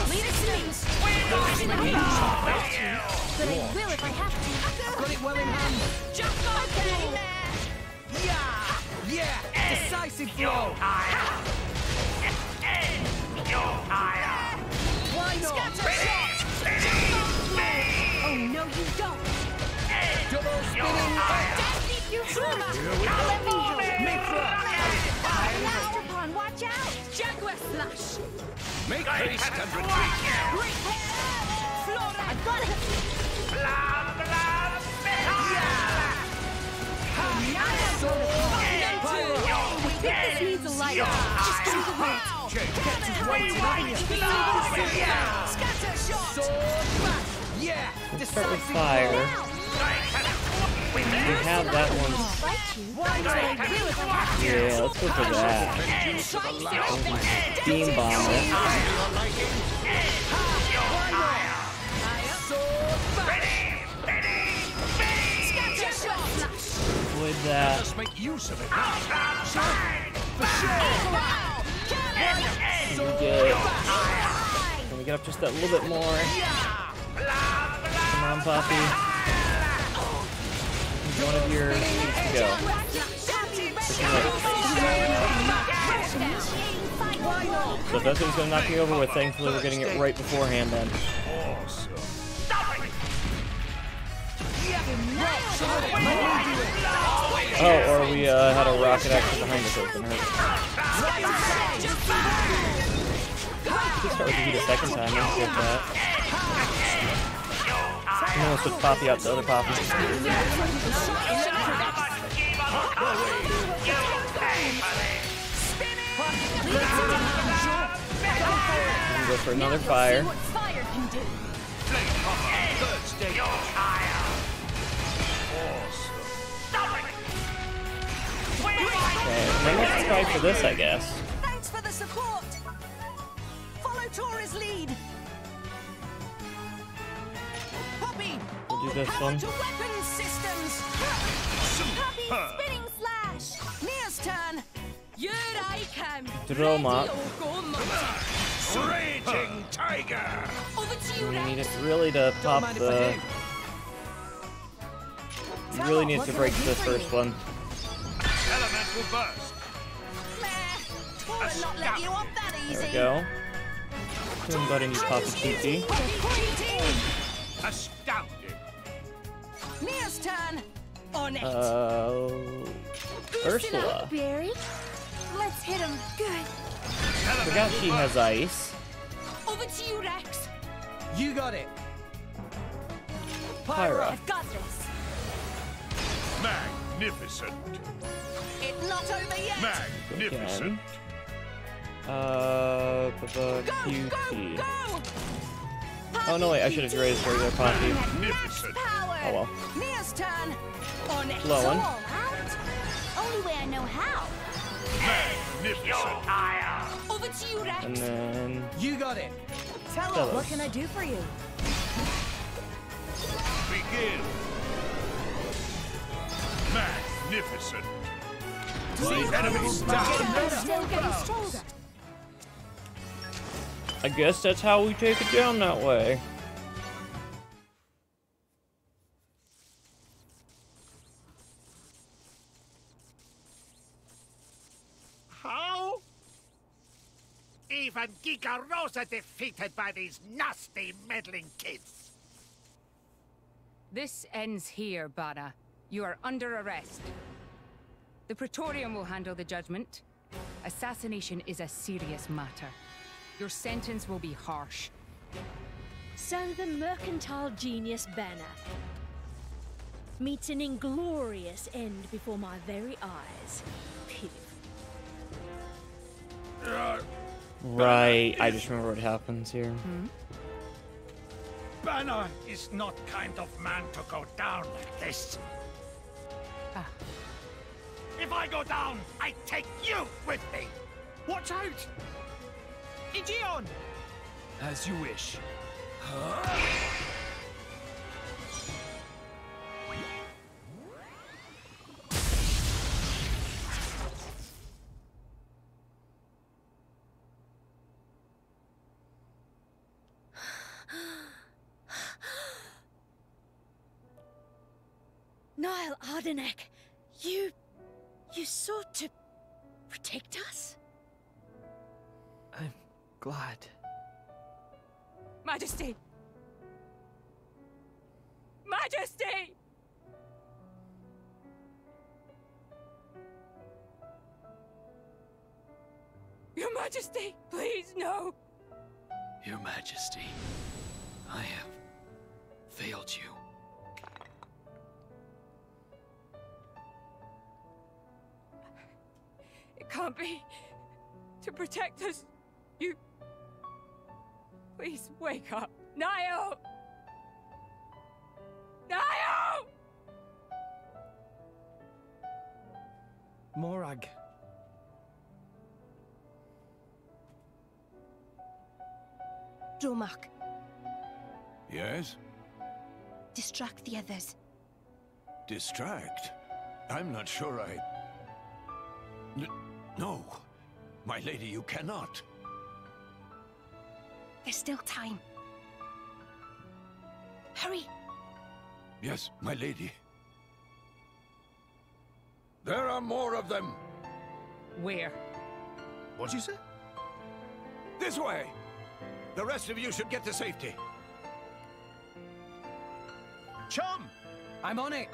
Lead us loose. But I will if I have to. Got it well in hand. Jump on, okay. Yeah. Decisive blow. Why not? Scatter shot. Oh no, you don't. Double spinning edge. You trauma. Let me help. Mastodon, watch out. Jaguar slash. Make haste and retreat. Flora, I got it. This needs a light. Just do the weight. Scatter shot. Let's start with fire. We have that one. Yeah, let's go for that. Beam bomb it. Avoid that. Let's make use of it. Can we get up just that little bit more? Come on, Poppy. One of your needs to go. So if that's what he's going to knock me over with, thankfully we're getting it right beforehand then. Awesome. Oh, or we had a rocket actually behind us. That was gonna hurt. Just start with the heat a second time. Let's get that. And then we'll switch Poppy out to other Poppy. And go for another fire. Okay, then let's try for this, I guess. Thanks for the support. Follow Tora's lead. Poppy, We'll do this one. to weapons systems. Poppy, spinning slash. Mia's turn. Here I come. Dromok. Raging tiger. Over to you, We Rex. need it really to pop the... You really need to break this first one. Elemental burst. Tora not let you off that easy. There we go. Doing better than you, Poppy Kiki. Astounding. Mia's turn. On it. Ursula. Barry. Let's hit him good. Forgot she has ice. Over to you, Rex. You got it. Pyra. I've got this. Magnificent. It's not over yet. Magnificent. QT. Oh no, wait, I should have raised regular Poppy. Magnificent. Oh well. Mia's turn. On it. Low one. Only way I know how. Magnificent. Over to you, Rex. And then... You got it. Tell Tell us, what us. can I do for you? Begin. Magnificent. See, enemies I'm still getting stronger. I guess that's how we take it down that way. How? Even Giga Rosa defeated by these nasty meddling kids. This ends here, Bana. You are under arrest. The Praetorium will handle the judgment. Assassination is a serious matter. Your sentence will be harsh. So the mercantile genius Banner meets an inglorious end before my very eyes. Pitiful. Right, I just remember what happens here. Banner is not kind of man to go down like this. If I go down, I take you with me. Watch out! Igion! As you wish. Niall Ardenek, you sought to protect us? I'm glad. Majesty! Majesty! Your Majesty, please, no! Your Majesty, I have failed you. It can't be. To protect us, you... Please, wake up. Niall! Niall! Morag. Dromok, Yes? distract the others. Distract? I'm not sure I... No. My lady, you cannot. There's still time. Hurry! Yes, my lady. There are more of them. Where? What'd you say? This way. The rest of you should get to safety. Chum! I'm on it.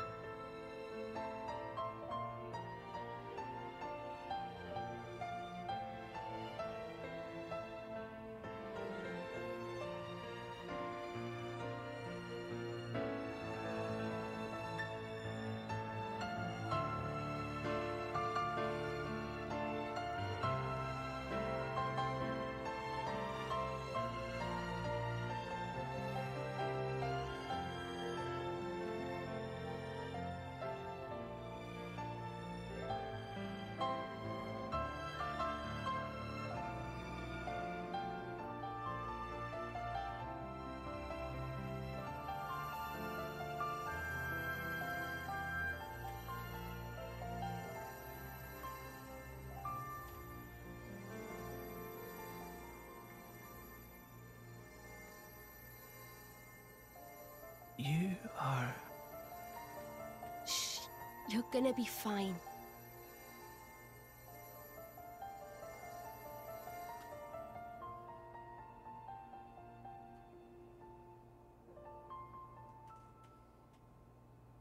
You're gonna be fine.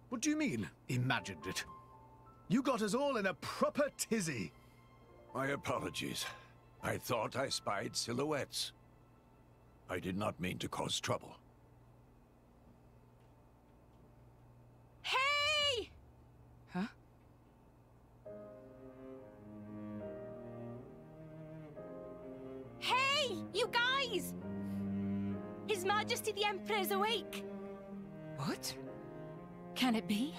What do you mean, imagined it? You got us all in a proper tizzy. My apologies. I thought I spied silhouettes. I did not mean to cause trouble. Hey! Huh? Hey, you guys! His Majesty the Emperor's awake. What? Can it be?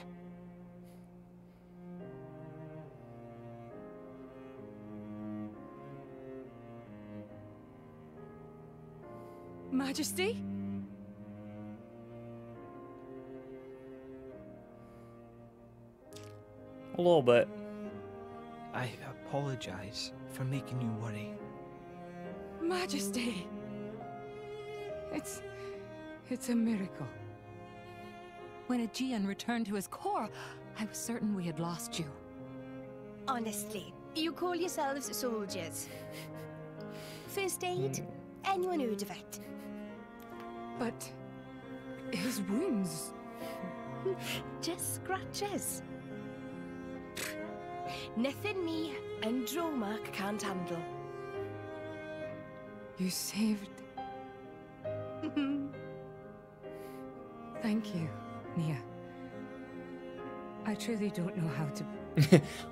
Majesty? A little bit. I apologize for making you worry. Majesty! It's a miracle. When Aegean returned to his core, I was certain we had lost you. Honestly, you call yourselves soldiers. First aid? Anyone heard of it? But his wounds... Just scratches. Nothing me and Dromark can't handle. You saved... Thank you, Nia. I truly don't know how to...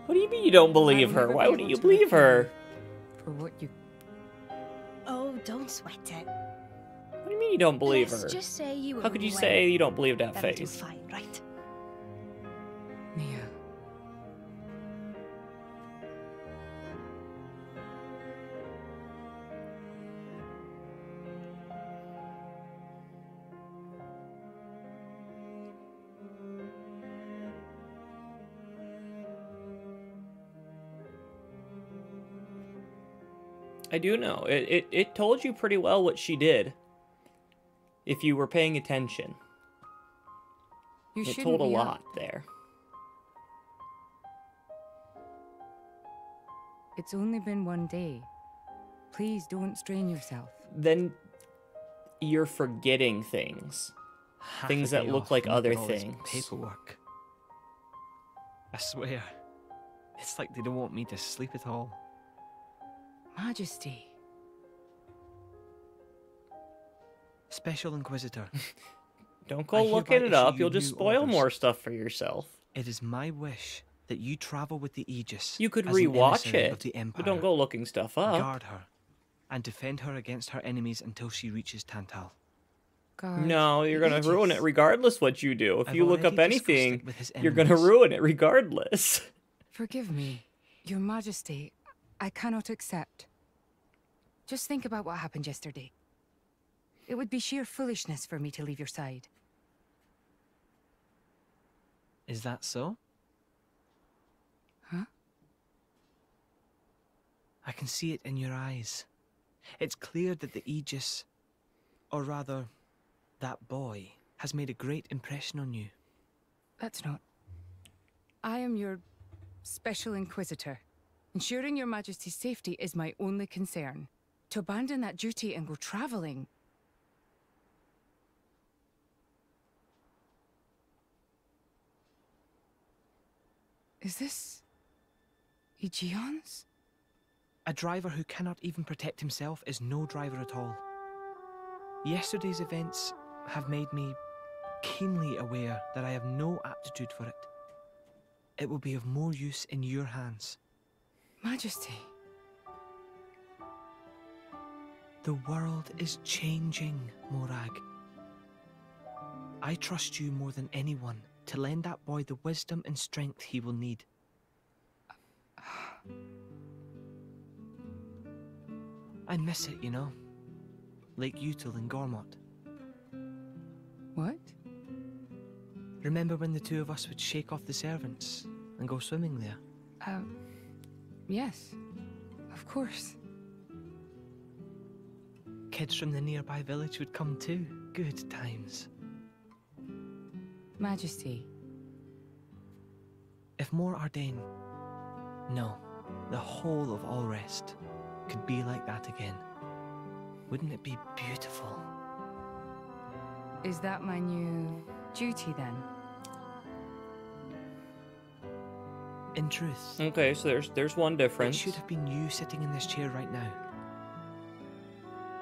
What do you mean you don't believe her? Why wouldn't you believe her? For what you... Oh, don't sweat it. What do you mean you don't believe her? Let's just say you were How could you well, say you don't believe that that'll do face? fine, right? Nia. I do know. It told you pretty well what she did. If you were paying attention. You It shouldn't told a be lot up. there. It's only been one day. Please don't strain yourself. Then you're forgetting things. Half Things a that day look off like from other all this things. Paperwork. I swear, it's like they don't want me to sleep at all. Majesty. Special Inquisitor. Don't go I looking hereby it up. issue You'll you just new spoil orders. more stuff for yourself. It is my wish that you travel with the Aegis. You could as an rewatch emissary it, of the Empire. but don't go looking stuff up. Guard her, and defend her against her enemies until she reaches Tantal. Guard No, you're gonna Aegis. ruin it regardless what you do. If I've you look up already discussed anything, it with his you're gonna enemies. ruin it regardless. Forgive me, Your Majesty. I cannot accept. Just think about what happened yesterday. It would be sheer foolishness for me to leave your side. Is that so? Huh? I can see it in your eyes. It's clear that the Aegis, or rather, that boy, has made a great impression on you. That's not. I am your Special Inquisitor. Ensuring your Majesty's safety is my only concern. To abandon that duty and go traveling... Is this... Aegeon's? A driver who cannot even protect himself is no driver at all. Yesterday's events have made me keenly aware that I have no aptitude for it. It will be of more use in your hands. Majesty. The world is changing, Morag. I trust you more than anyone to lend that boy the wisdom and strength he will need. I miss it, you know. Lake Util and Gormott. What? Remember when the two of us would shake off the servants and go swimming there? Yes. Of course. Kids from the nearby village would come too. Good times. Majesty. If Mor Ardain, no, the whole of Allrest, could be like that again, wouldn't it be beautiful? Is that my new duty then? In truth. Okay, so there's one difference. It should have been you sitting in this chair right now.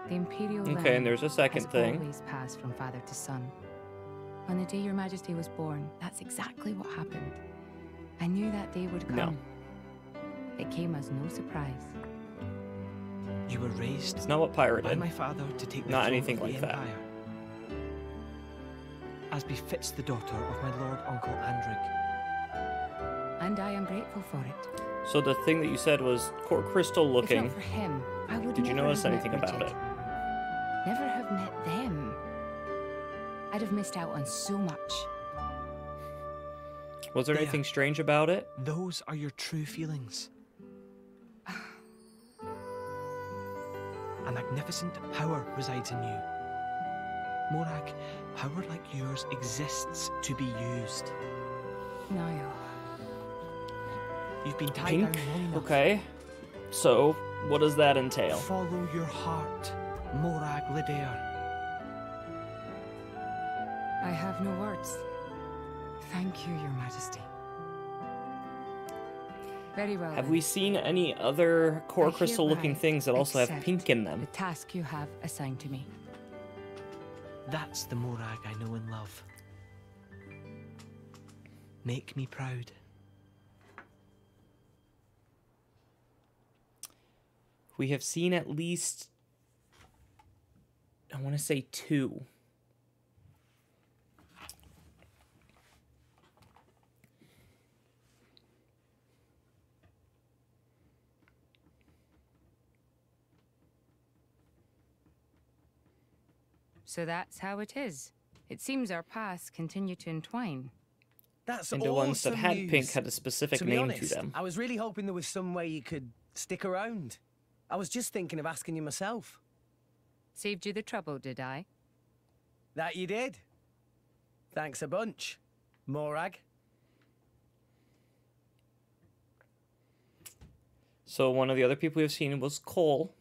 The Imperial Okay, line and there's a second has thing. always passed from father to son. On the day your majesty was born, that's exactly what happened. I knew that day would come. No. It came as no surprise. You were raised It's not what Pyra by did. my father to take the Not throne anything of the like that. Empire. As befits the daughter of my Lord Uncle Andric. And I am grateful for it. So the thing that you said was core crystal If looking. not for him, I would Did you never notice have met anything about Bridget. it? Never have met them. I'd have missed out on so much. Was there There. anything strange about it? Those are your true feelings. A magnificent power resides in you. Morag, power like yours exists to be used. Niall. You've been tied Pink? down long enough. Okay. So, what does that entail? Follow your heart, Morag Lidair. I have no words. Thank you, Your Majesty. Very well. Have then. we seen any other core I crystal looking hereby things that also have accept pink in them? The task you have assigned to me. That's the Morag I know and love. Make me proud. We have seen at least, I want to say 2. So that's how it is. It seems our paths continue to entwine. That's And the ones that awesome had news. pink had a specific To be name honest, to them. I was really hoping there was some way you could stick around. I was just thinking of asking you myself. Saved you the trouble, did I? That you did. Thanks a bunch, Morag. So one of the other people we've seen was Cole.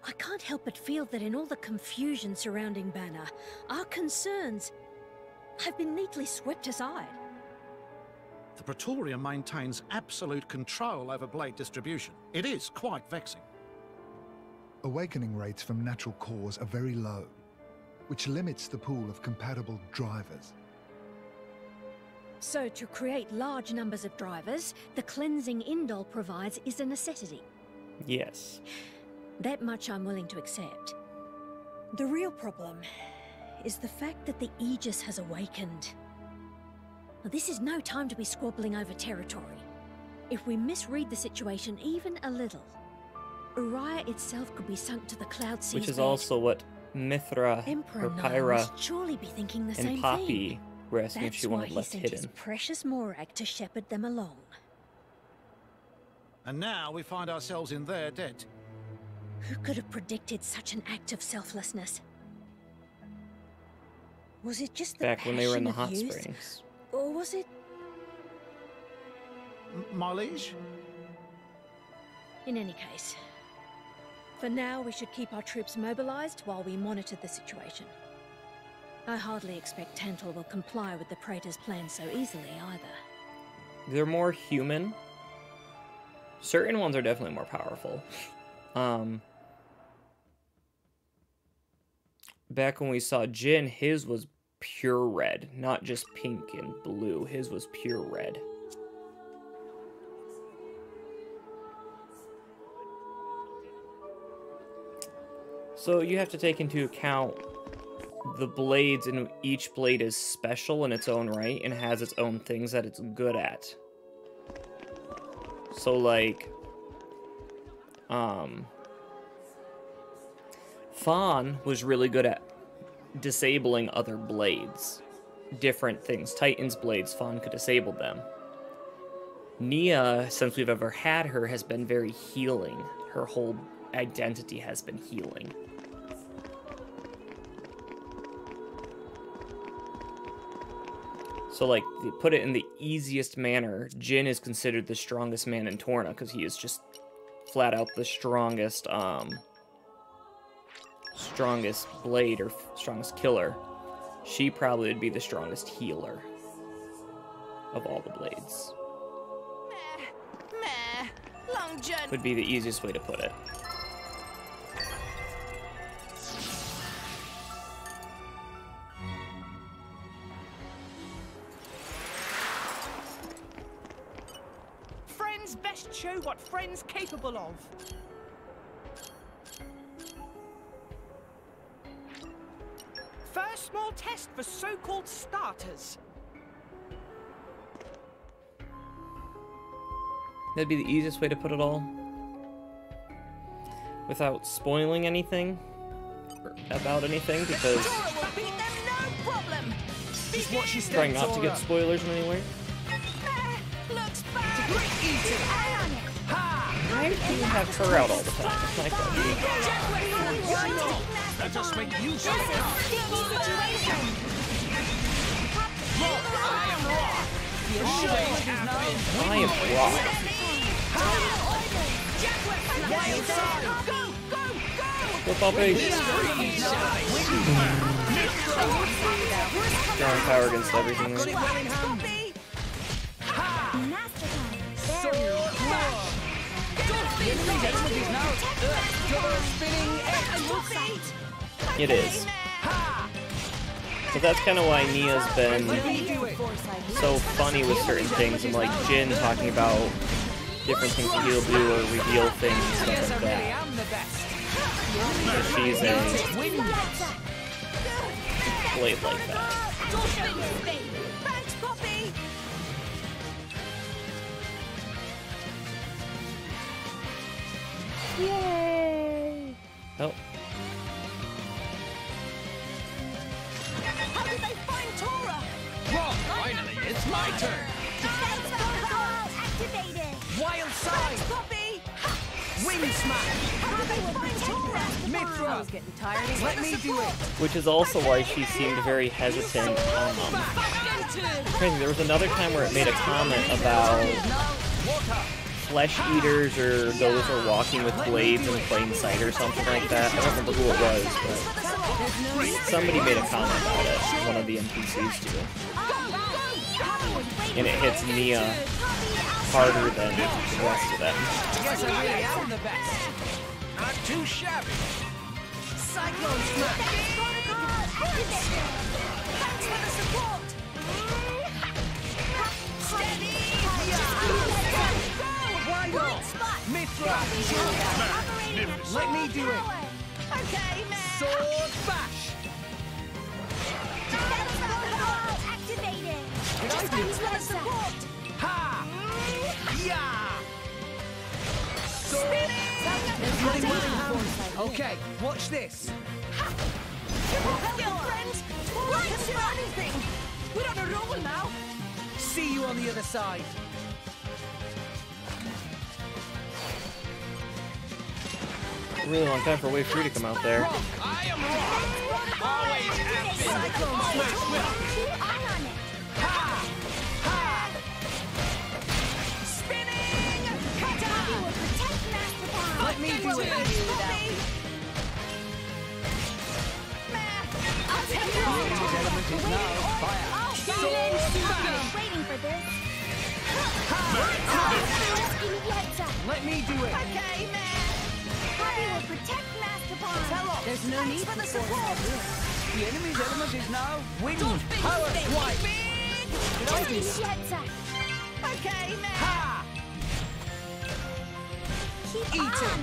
I can't help but feel that in all the confusion surrounding Banner, our concerns have been neatly swept aside. The Praetorium maintains absolute control over blade distribution. It is quite vexing. Awakening rates from natural cores are very low, which limits the pool of compatible drivers. So to create large numbers of drivers, the cleansing Indol provides is a necessity. Yes. That much I'm willing to accept. The real problem is the fact that the Aegis has awakened. Now, this is no time to be squabbling over territory. If we misread the situation even a little, Uriah itself could be sunk to the Cloud Sea's Which is bed. also what Mithra Emperor or Niall Pyra must surely be thinking the same and Poppy thing. were asking if That's she why wanted he left sent hidden. his precious Morag to shepherd them along. And now we find ourselves in their debt. Who could have predicted such an act of selflessness? Was it just the Back when they were in the passion hot of youth? springs. Or was it... My liege? In any case, for now we should keep our troops mobilized while we monitor the situation. I hardly expect Tantal will comply with the Praetor's plan so easily either. They're more human. Certain ones are definitely more powerful. Back when we saw Jin, his was pure red, not just pink and blue. His was pure red. So you have to take into account the blades, and each blade is special in its own right and has its own things that it's good at. So like, Fawn was really good at disabling other blades. Different things. Titan's blades, Fawn could disable them. Nia, since we've ever had her, has been very healing. Her whole identity has been healing. So, like, to put it in the easiest manner, Jin is considered the strongest man in Torna, because he is just flat out the strongest, strongest blade, or strongest killer. She probably would be the strongest healer of all the blades. Meh. Long journey. Would be the easiest way to put it. Friends best show what friends capable of. First small test for so-called starters. That'd be the easiest way to put it all. Without spoiling anything about anything, because trying not to get spoilers in any way. Why do you have her out all the time? That's my question. Let us make use of it. Look, I am Rock. I am Rock. Go, Poppy! Strong power against everything. It is. So that's kind of why Nia's been so funny with certain things, and like Jin talking about different things that he'll do or reveal things and stuff like that. So she's a blade like that. Yay! Oh. How did they find Tora? Wrong! Finally, it's my turn! Defense protocol activated! Wild side! Wind smash! How did they find Tora? Mithra! Getting tired. Let me do it! Which is also why she seemed very hesitant. There was another time where it made a comment about flesh eaters or those who are walking with blades in plain sight or something like that. I don't remember who it was, but somebody made a comment about it. One of the NPCs too. And it hits Nia harder than the rest of them. Yes, I really am the best. Not too shabby. Cyclone smash. Thanks for the support. Steady. Why not? Mithra. Let me do it. Okay, man. Sword bash. Defense protocol activated. Just thanks for the support. Ha! Yeah! Okay, watch this. Help your friends! Let's do anything! We're on a roll now! See you on the other side. Really long time for Wave 3 to come out there. I am Rock! Always have been! Cyclone smash! Ha! Ha! Spinning! Kata! Let me do it! I'll take it all! This element is now fire! Waiting for this! Let me do it! Okay, man! Happy will protect Mastodon! There's no need for the support! The enemy's element is now wind! Power swipe! Okay, man! Ha! Keep eat it!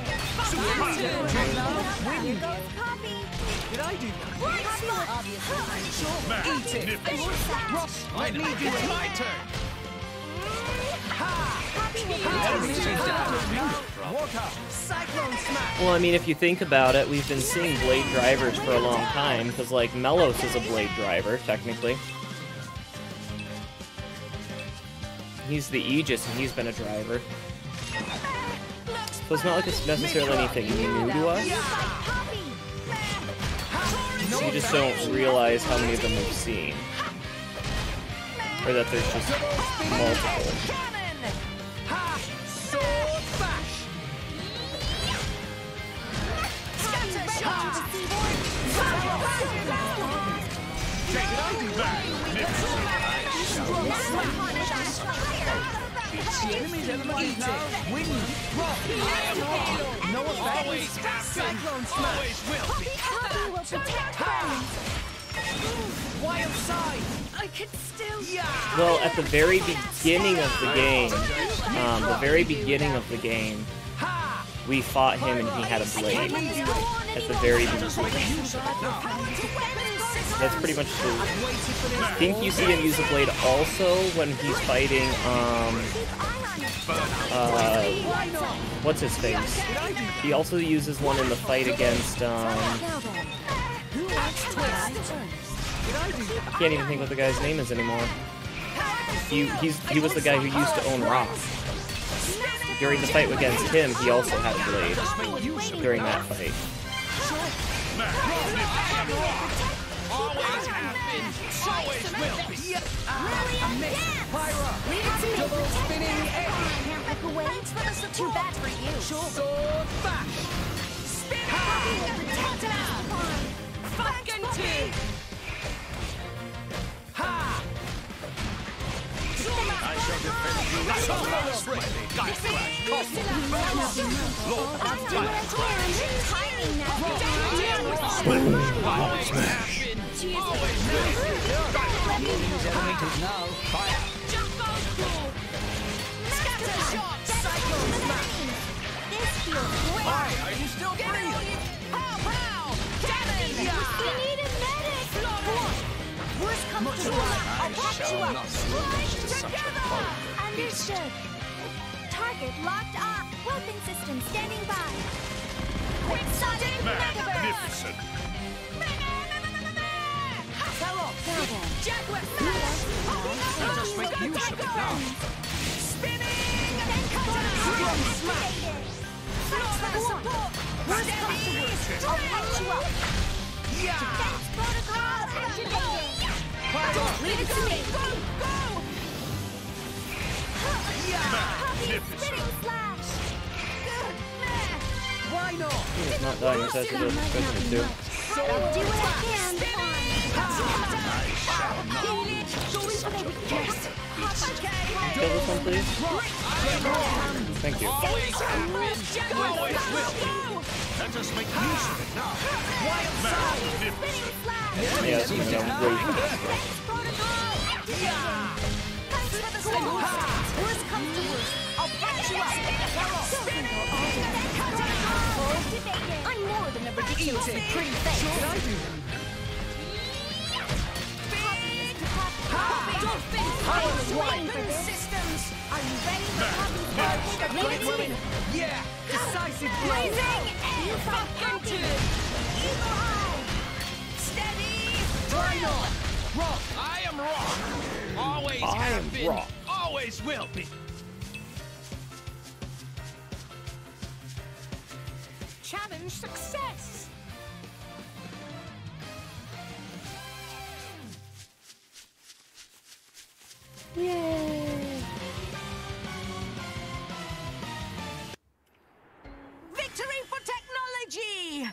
Wind! Did I do that? Eat it! Ross, let me do it! It's my turn! Well, I mean, if you think about it, we've been seeing blade drivers for a long time, because, like, Melos is a blade driver, technically. He's the Aegis, and he's been a driver. So it's not like it's necessarily anything new to us. You just don't realize how many of them we've seen. Or that there's just multiple. The enemy's enemies now. Wind, rock, no effect. Cyclone smash. Always will be. Poppy will protect friends. Wild side. I can still. Well, at the very beginning of the game, we fought him and he had a blade. At the very beginning. That's pretty much the... I think you see him use a blade also when he's fighting, what's his face? He also uses one in the fight against, can't even think what the guy's name is anymore. He was the guy who used to own Rock. During the fight against him, he also had a blade during that fight. Always have been, always will be. Pyra, double spinning egg. Too bad for you. Sword bash. Spin fucking team. Ha! I shall defend you like a last remedy. Guys, Why are you still breathing? Pow pow! Cannon! We need a medic! Worst comes to worst, I'll patch you up! Together! Understood. Target locked on. Weapon system standing by. Quick sonic Magnificent! Jaguar! Let us make use of it now. Spinning! Smash! Support! Worst comes to worst, I'll patch you up! Defense protocol activated! Leave it to me! Go! Spinning slash! Why not? He's not dying as fast as I was expecting him to. I'll do what I can! Kill this one, please. Thank you. Always have been, always will be. Let us make use of it now. Yeah, it's gonna go way fast. Worst comes to worst, I'll patch you up. I'm more than a ridiculous pretty face. Should I do them? Weapon systems. Are you ready for Poppy's? Yeah, decisive blazing. You fucking did. Eagle eye. Steady. Try not. Rock. I am Rock. Always have been. Rock. Always will be. Challenge success. Yay! Victory for technology!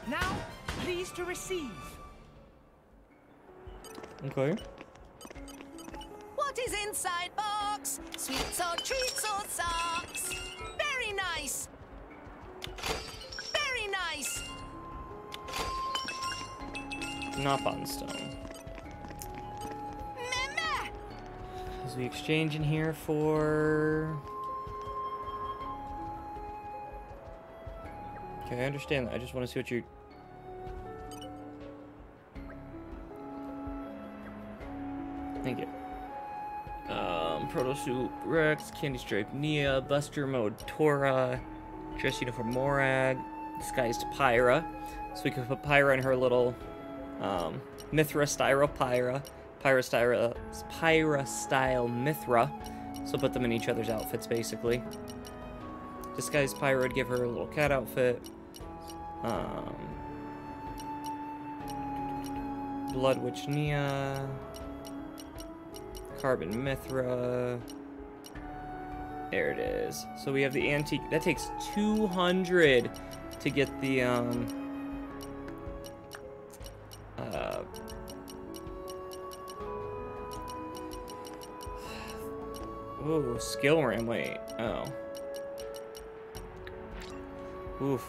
Now, please to receive. Okay. What is inside box? Sweets or treats or socks? Very nice. Very nice. Napalm stone. As we exchange in here for... Okay, I understand that. I just want to see what you're... Thank you. Proto Soup Rex, Candy Stripe Nia, Buster Mode Tora, Dress Uniform Morag, Disguised Pyra. So we can put Pyra in her little Mithra Styro Pyra. Pyra style Mithra. So put them in each other's outfits, basically. Disguised Pyra would give her a little cat outfit. Blood Witch Nia. Carbon Mithra. There it is. So we have the antique. That takes 200 to get the ooh, skill ram. Wait. Oh. Oof.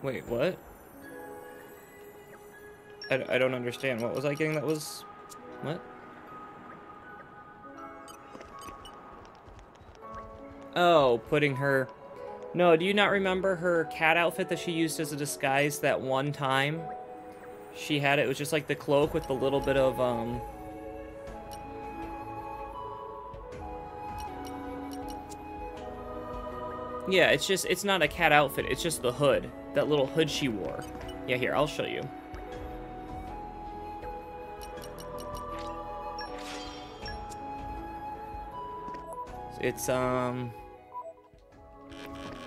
Wait, what? I don't understand. What was I getting that was... What? Oh, putting her... No, do you not remember her cat outfit that she used as a disguise that one time? She had it was just like the cloak with the little bit of, Yeah, it's not a cat outfit, it's just the hood. That little hood she wore. Yeah, here, I'll show you. It's, wrong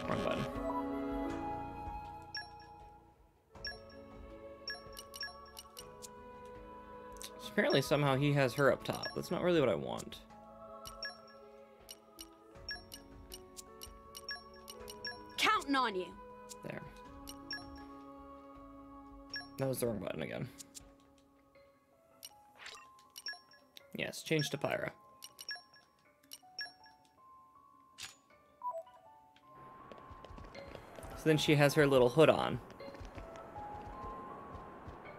button. So apparently somehow he has her up top. That's not really what I want. Counting on you. There. That was the wrong button again. Yes, change to Pyra. So then she has her little hood on.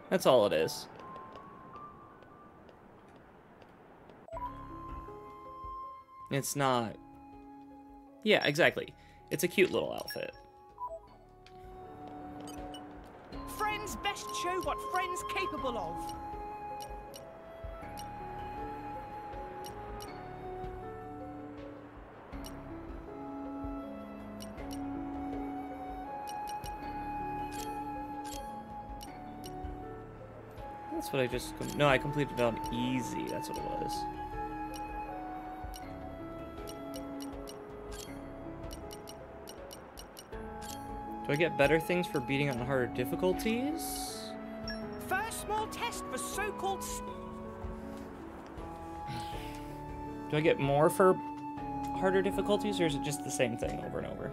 That's all it is. It's not... Yeah, exactly. It's a cute little outfit. Friends best show what friends capable of. That's what I just... No, I completed it on easy. That's what it was. Do I get better things for beating on harder difficulties? First small test for so-called... Do I get more for harder difficulties, or is it just the same thing over and over?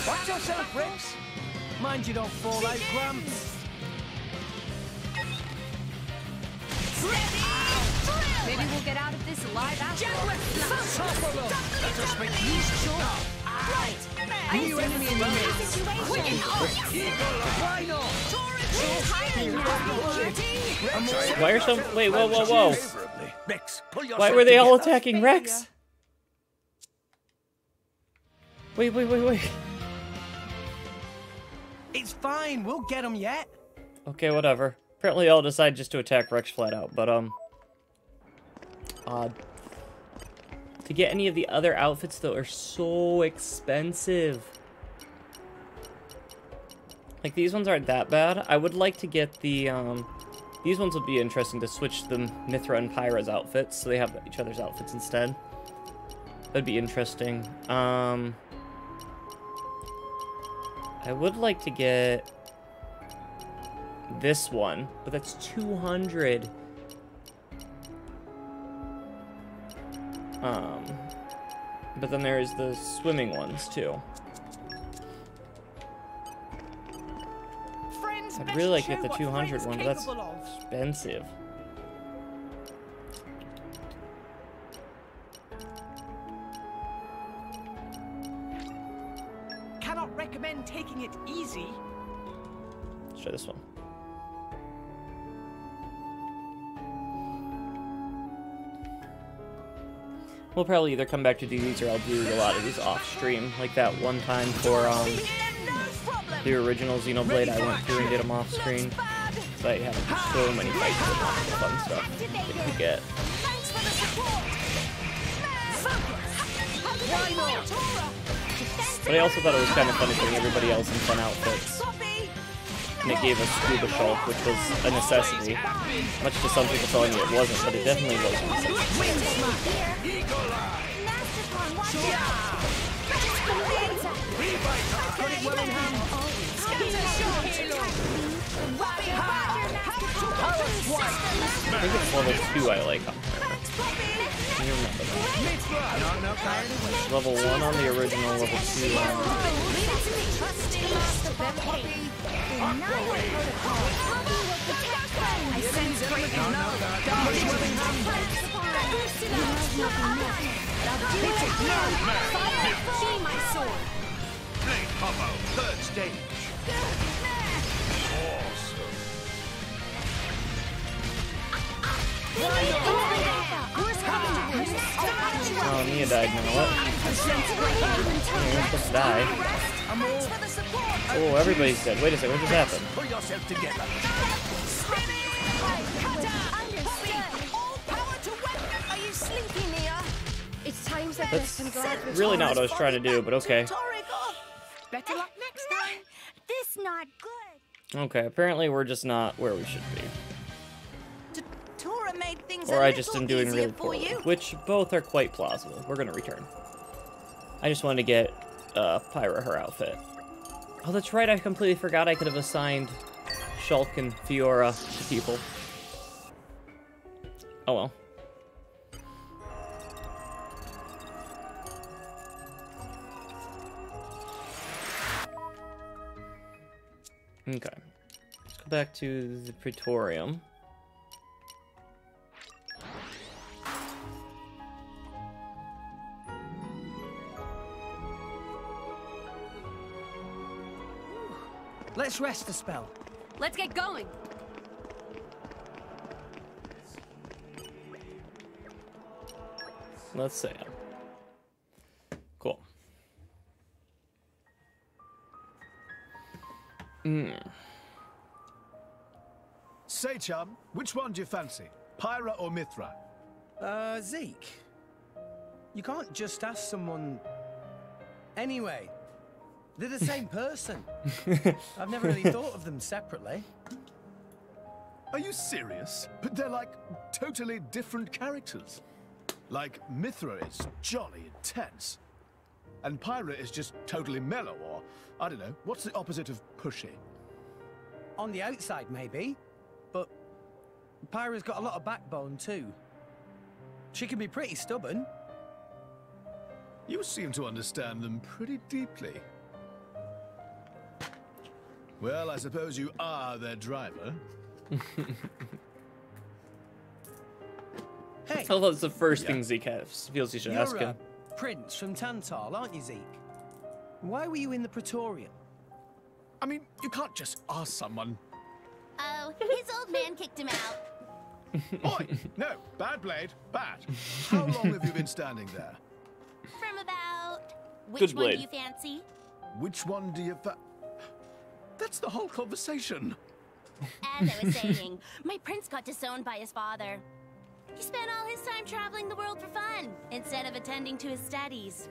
Watch yourself, Rex! Mind you don't fall out, Gramps. Maybe we'll get out of this alive after all. Let us make use of Right. New enemy in the midst. Why not? Why are some... Wait, whoa, whoa, whoa. Rex, pull Why were they all attacking Rex? Wait, wait, wait, wait. It's fine, we'll get him yet. Okay, whatever. Apparently I'll decide just to attack Rex flat out, but, to get any of the other outfits, though, are so expensive. Like, these ones aren't that bad. I would like to get the, these ones would be interesting to switch the Mithra and Pyra's outfits, so they have each other's outfits instead. That'd be interesting. I would like to get this one, but that's 200. But then there's the swimming ones too. I'd really like to get the 200 one, but that's expensive. Cannot recommend taking it easy. Let's try this one. We'll probably either come back to do these or I'll do a lot of these off stream, like that one time for the original Xenoblade. I went through and did them off screen. So I had so many fights with them, the fun stuff that you could get. Why not? But I also thought it was kind of funny seeing everybody else in fun outfits. And it gave us Scuba Shulk, which was a necessity. Much to some people telling me it wasn't, but it definitely wasn't. I think it's level 2 I like on her. Can you remember that? Level 1 on the original, level 2 on Blade combo, 3rd stage. Oh, Mia died now. What? You're supposed to die. Oh, everybody's dead. Wait a second, what just happened? Pull yourself together. Are you sleepy, Mia? It's times like That's this and really not what I was trying to do, but okay. Better luck next time. This not good. Okay, apparently we're just not where we should be. Tora made things Or a I just am little doing easier really for poorly, you. which both are quite plausible. We're gonna return. I just wanted to get Pyra her outfit. Oh, that's right, I completely forgot I could have assigned Shulk and Fiora to people. Oh well. Okay. Let's go back to the Praetorium. Let's rest a spell. Let's get going. Let's say. Cool. Say, chum, which one do you fancy? Pyra or Mithra? Zeke. You can't just ask someone... Anyway, they're the same person. I've never really thought of them separately. Are you serious? But they're like totally different characters. Like, Mithra is jolly intense. And Pyra is just totally mellow, or, I don't know, what's the opposite of pushy? On the outside, maybe. But Pyra's got a lot of backbone, too. She can be pretty stubborn. You seem to understand them pretty deeply. Well, I suppose you are their driver. Hey, I love the first thing Zeke feels he should ask you're him. a prince from Tantal, aren't you, Zeke? Why were you in the Praetorium? I mean, you can't just ask someone. Oh, his old man kicked him out. Oi! No, bad blade, bad. How long have you been standing there? From about... Good Which one blade. do you fancy? Which one do you That's the whole conversation. As I was saying, my prince got disowned by his father. He spent all his time traveling the world for fun, instead of attending to his studies.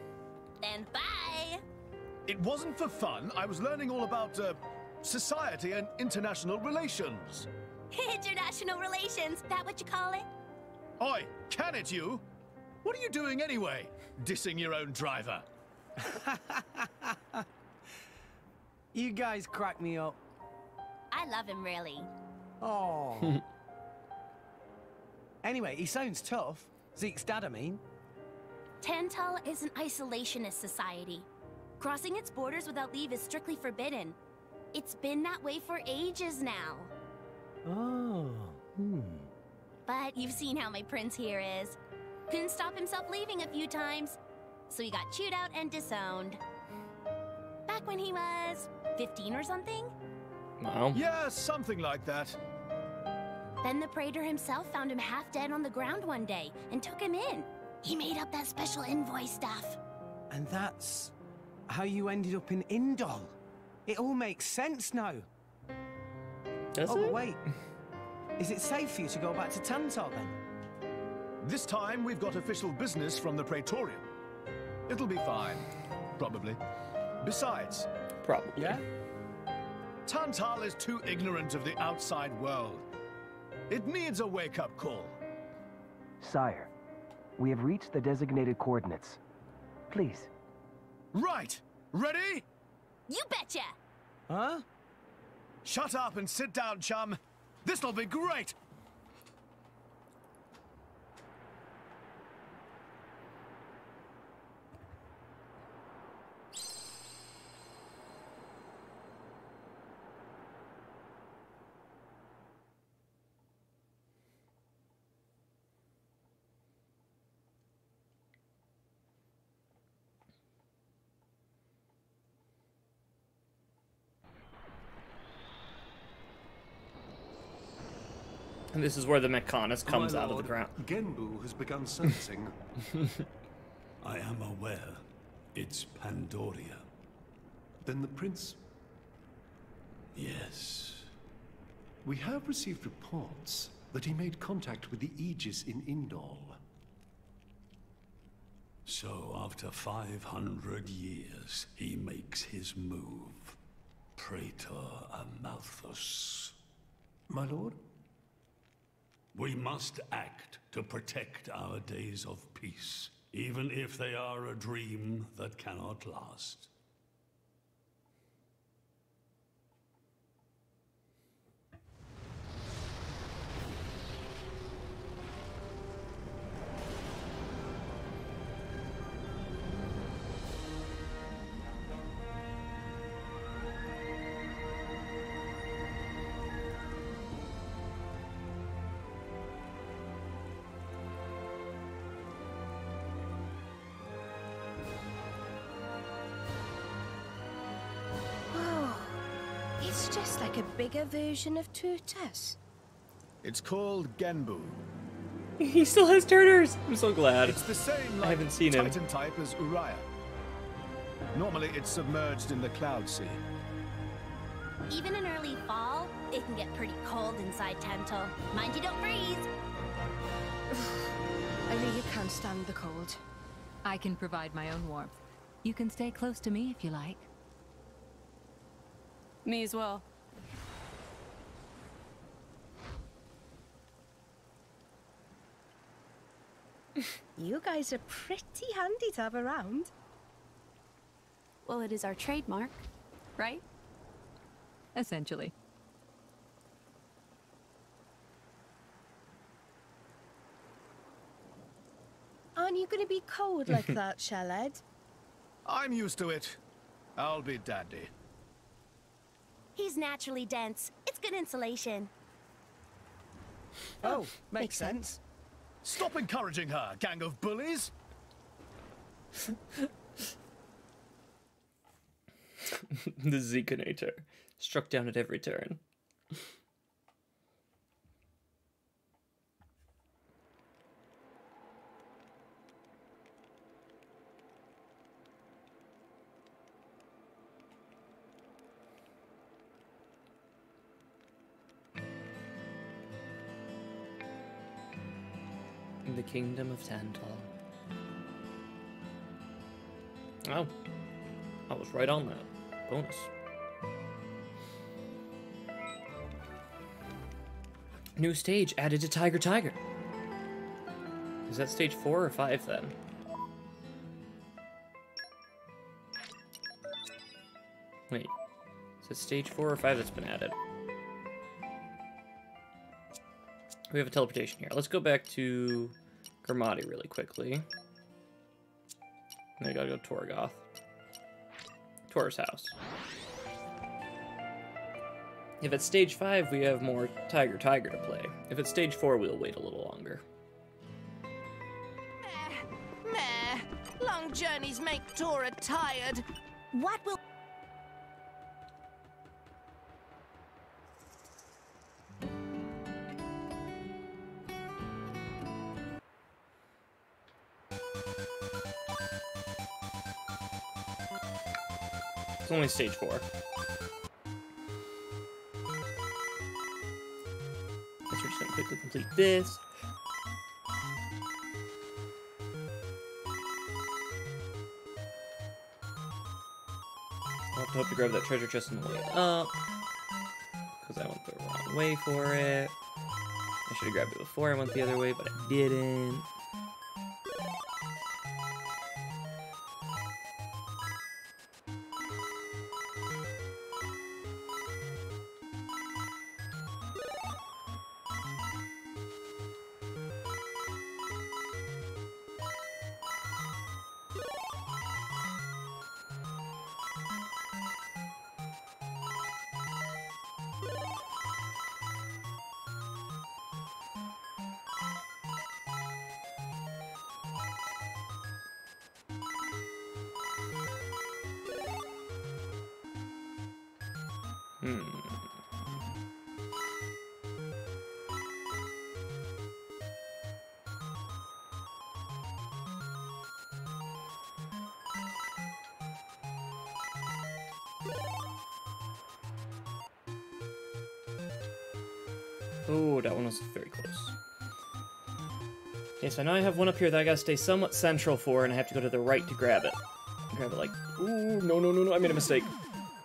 Then bye! It wasn't for fun. I was learning all about, society and international relations. International relations, that what you call it? Oi, can it you? What are you doing anyway? Dissing your own driver. You guys crack me up. I love him, really. Oh. Anyway, he sounds tough. Zeke's dad, I mean. Tantal is an isolationist society. Crossing its borders without leave is strictly forbidden. It's been that way for ages now. Oh. But you've seen how my prince here is. Couldn't stop himself leaving a few times, so he got chewed out and disowned. Back when he was 15 or something? Wow. Yeah, something like that. Then the Praetor himself found him half dead on the ground one day and took him in. He made up that special envoy stuff. And that's how you ended up in Indol. It all makes sense now. Does But it? wait. Is it safe for you to go back to Tantal then? This time we've got official business from the Praetorium. It'll be fine. Probably. Besides... Probably. Yeah? Tantal is too ignorant of the outside world. It needs a wake-up call. Sire, we have reached the designated coordinates. Please. Right! Ready? You betcha! Huh? Shut up and sit down, chum. This'll be great! And this is where the Mechonis comes My out of the lord, ground. Genbu has begun sensing. I am aware. It's Pandoria. Then the prince... Yes. We have received reports that he made contact with the Aegis in Indol. So after 500 years, he makes his move. Praetor Amalthus. My lord? We must act to protect our days of peace, even if they are a dream that cannot last. It's just like a bigger version of Turtus. It's called Genbu. He still has turners! I'm so glad. It's the same I haven't seen him. Titan type as Uriah. Normally it's submerged in the Cloud Sea. Even in early fall, it can get pretty cold inside Tantal. Mind you don't freeze. I really can't stand the cold. I can provide my own warmth. You can stay close to me if you like. Me as well. You guys are pretty handy to have around. Well, it is our trademark, right? Essentially. Aren't you going to be cold like that, Shellhead? I'm used to it. I'll be dandy. He's naturally dense. It's good insulation. Oh, makes sense. Stop encouraging her, gang of bullies! The Zekinator. Struck down at every turn. In the kingdom of Tantal. Oh, I was right on that. Bonus. New stage added to Tiger Tiger. Is that stage 4 or 5 then? Wait, is it stage 4 or 5 that's been added? We have a teleportation here. Let's go back to Grimati really quickly. And I gotta go to Torgoth. Tor's house. If it's stage 5, we have more Tiger Tiger to play. If it's stage 4, we'll wait a little longer. Meh. Long journeys make Tora tired. What will... It's only stage 4. So we're just gonna quickly complete this. I'll have to hope to grab that treasure chest on the way up. Because I went the wrong way for it. I should have grabbed it before I went the other way, but I didn't. Oh, that one was very close. Okay, so now I have one up here that I gotta stay somewhat central for, and I have to go to the right to grab it. Grab it like... Ooh, no, I made a mistake.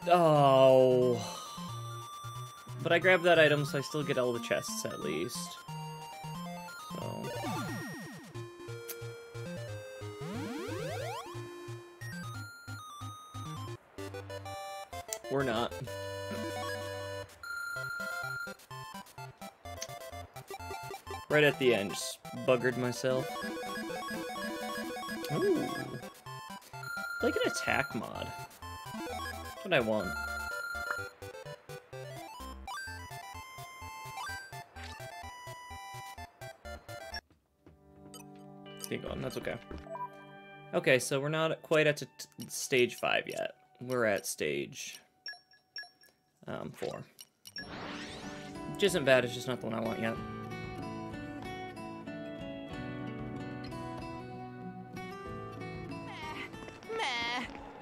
Oh. But I grabbed that item, so I still get all the chests, at least. So... We're not. Right at the end, just buggered myself. Ooh. Like an attack mod. That's what I want. Keep going, that's okay. Okay, so we're not quite at stage 5 yet. We're at stage 4. Which isn't bad, it's just not the one I want yet.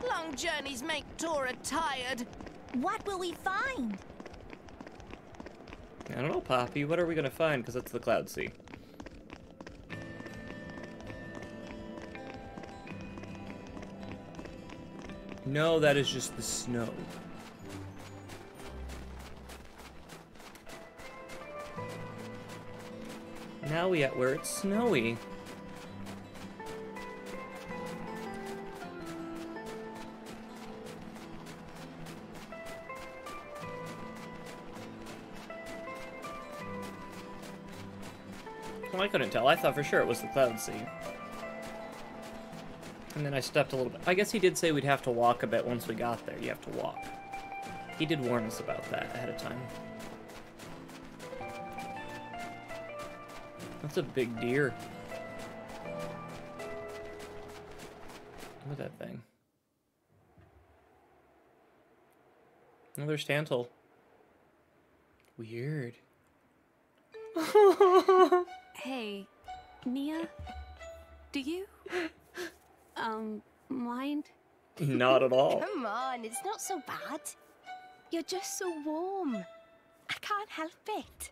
Long journeys make Tora tired. What will we find? I don't know, Poppy. What are we gonna find? Because it's the Cloud Sea. No, that is just the snow. Now we at where it's snowy. Well, I couldn't tell. I thought for sure it was the Cloud Sea. And then I stepped a little bit. I guess he did say we'd have to walk a bit once we got there. You have to walk. He did warn us about that ahead of time. That's a big deer. Look at that thing. Another Stantle. Weird. Hey, Nia, do you, mind? Not at all. Come on, it's not so bad. You're just so warm. I can't help it.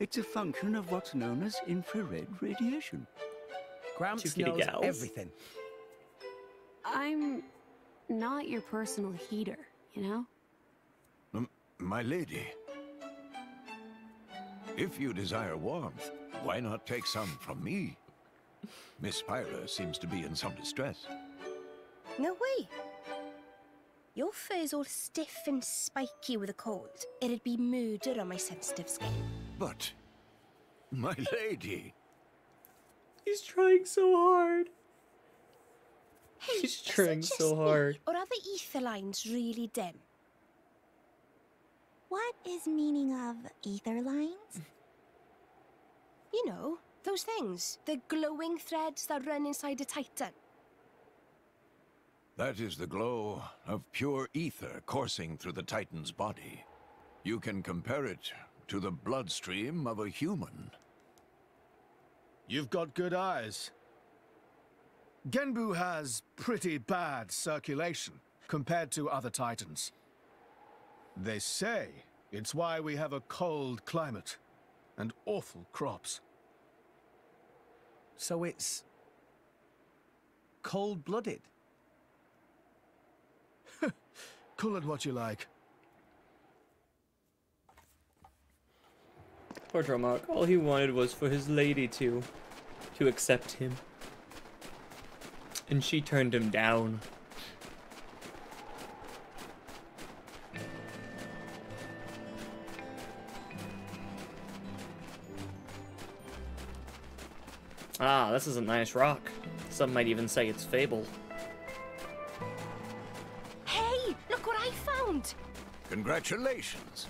It's a function of what's known as infrared radiation. Gramps knows everything. I'm not your personal heater, you know? My lady. If you desire warmth, why not take some from me? Miss Spyra seems to be in some distress. No way. Your fur's all stiff and spiky with a cold. It'd be murder on my sensitive skin. But, my lady... He's trying so hard. Hey, He's trying so hard. Or are the ether lines really dim? What is meaning of ether lines? You know, those things. The glowing threads that run inside a titan. That is the glow of pure ether coursing through the Titan's body. You can compare it to the bloodstream of a human. You've got good eyes. Genbu has pretty bad circulation compared to other Titans. They say it's why we have a cold climate and awful crops. So it's cold-blooded? Call it what you like. Poor Dromark. All he wanted was for his lady to accept him. And she turned him down. Ah, this is a nice rock. Some might even say it's Fable. Hey, look what I found! Congratulations.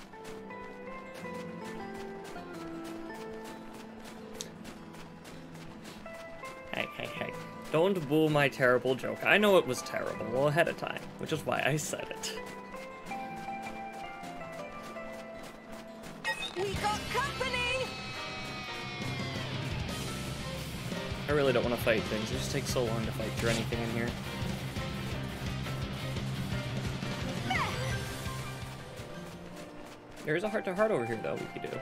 Hey. Don't boo my terrible joke. I know it was terrible ahead of time, which is why I said it. We got company! I really don't want to fight things. It just takes so long to fight through anything in here. There's a heart-to-heart over here, though, we could do.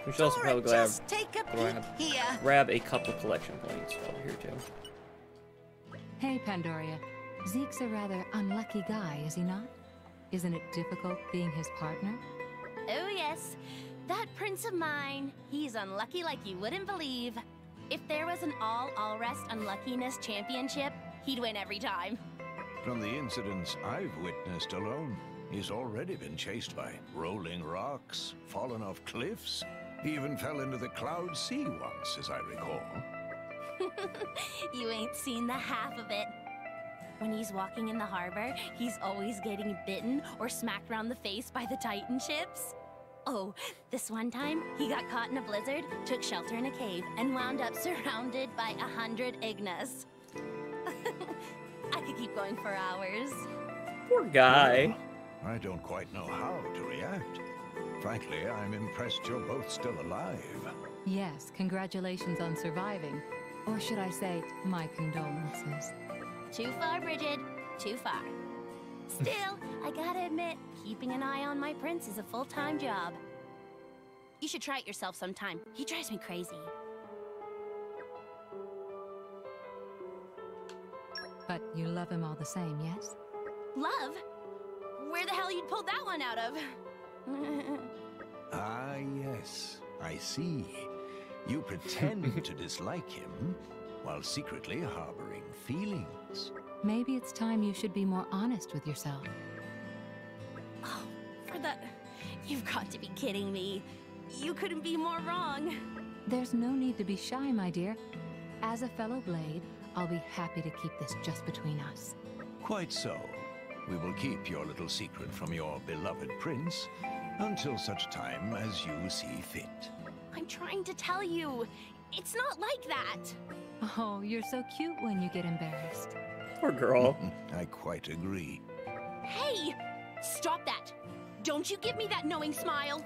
We should also probably grab a couple collection points while we're here, too. Hey, Pandoria. Zeke's a rather unlucky guy, is he not? Isn't it difficult being his partner? Oh, yes. That prince of mine, he's unlucky like you wouldn't believe. If there was an all-rest unluckiness championship, he'd win every time. From the incidents I've witnessed alone, he's already been chased by rolling rocks, fallen off cliffs, he even fell into the Cloud Sea once, as I recall. You ain't seen the half of it. When he's walking in the harbor, he's always getting bitten or smacked around the face by the Titan ships. Oh, this one time, he got caught in a blizzard, took shelter in a cave, and wound up surrounded by 100 Ignis. I could keep going for hours. Poor guy. I don't quite know how to react. Frankly, I'm impressed you're both still alive. Yes, congratulations on surviving. Or should I say, my condolences. Too far, Bridget. Too far. Still, I gotta admit, keeping an eye on my prince is a full-time job. You should try it yourself sometime. He drives me crazy. But you love him all the same, yes? Love? Where the hell you'd pulled that one out of? Ah, yes. I see. You pretend to dislike him, while secretly harboring feelings. Maybe it's time you should be more honest with yourself. Oh, for the... You've got to be kidding me. You couldn't be more wrong. There's no need to be shy, my dear. As a fellow Blade, I'll be happy to keep this just between us. Quite so. We will keep your little secret from your beloved prince until such time as you see fit. I'm trying to tell you. It's not like that. Oh, you're so cute when you get embarrassed. Poor girl. I quite agree. Hey! Stop that! Don't you give me that knowing smile!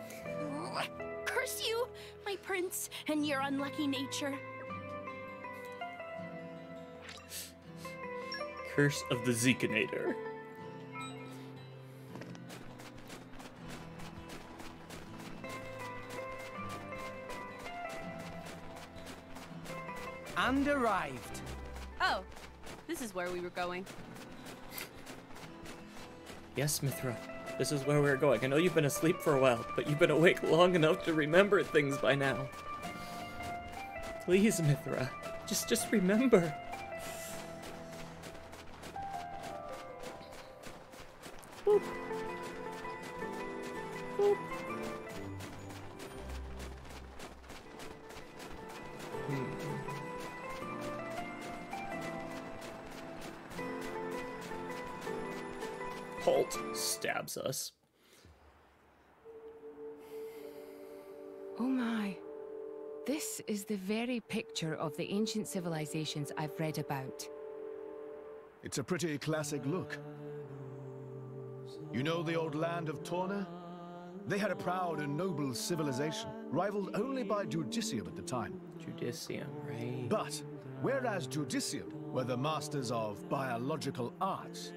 Curse you, my prince, and your unlucky nature. Curse of the Zekinator. And arrived. Oh, this is where we were going. Yes, Mithra. This is where we're going. I know you've been asleep for a while, but you've been awake long enough to remember things by now. Please, Mithra. Just remember. Boop. Boop. Holt stabs us. Oh my. This is the very picture of the ancient civilizations I've read about. It's a pretty classic look. You know the old land of Torna? They had a proud and noble civilization, rivaled only by Judicium at the time. Judicium, right? But, whereas Judicium were the masters of biological arts,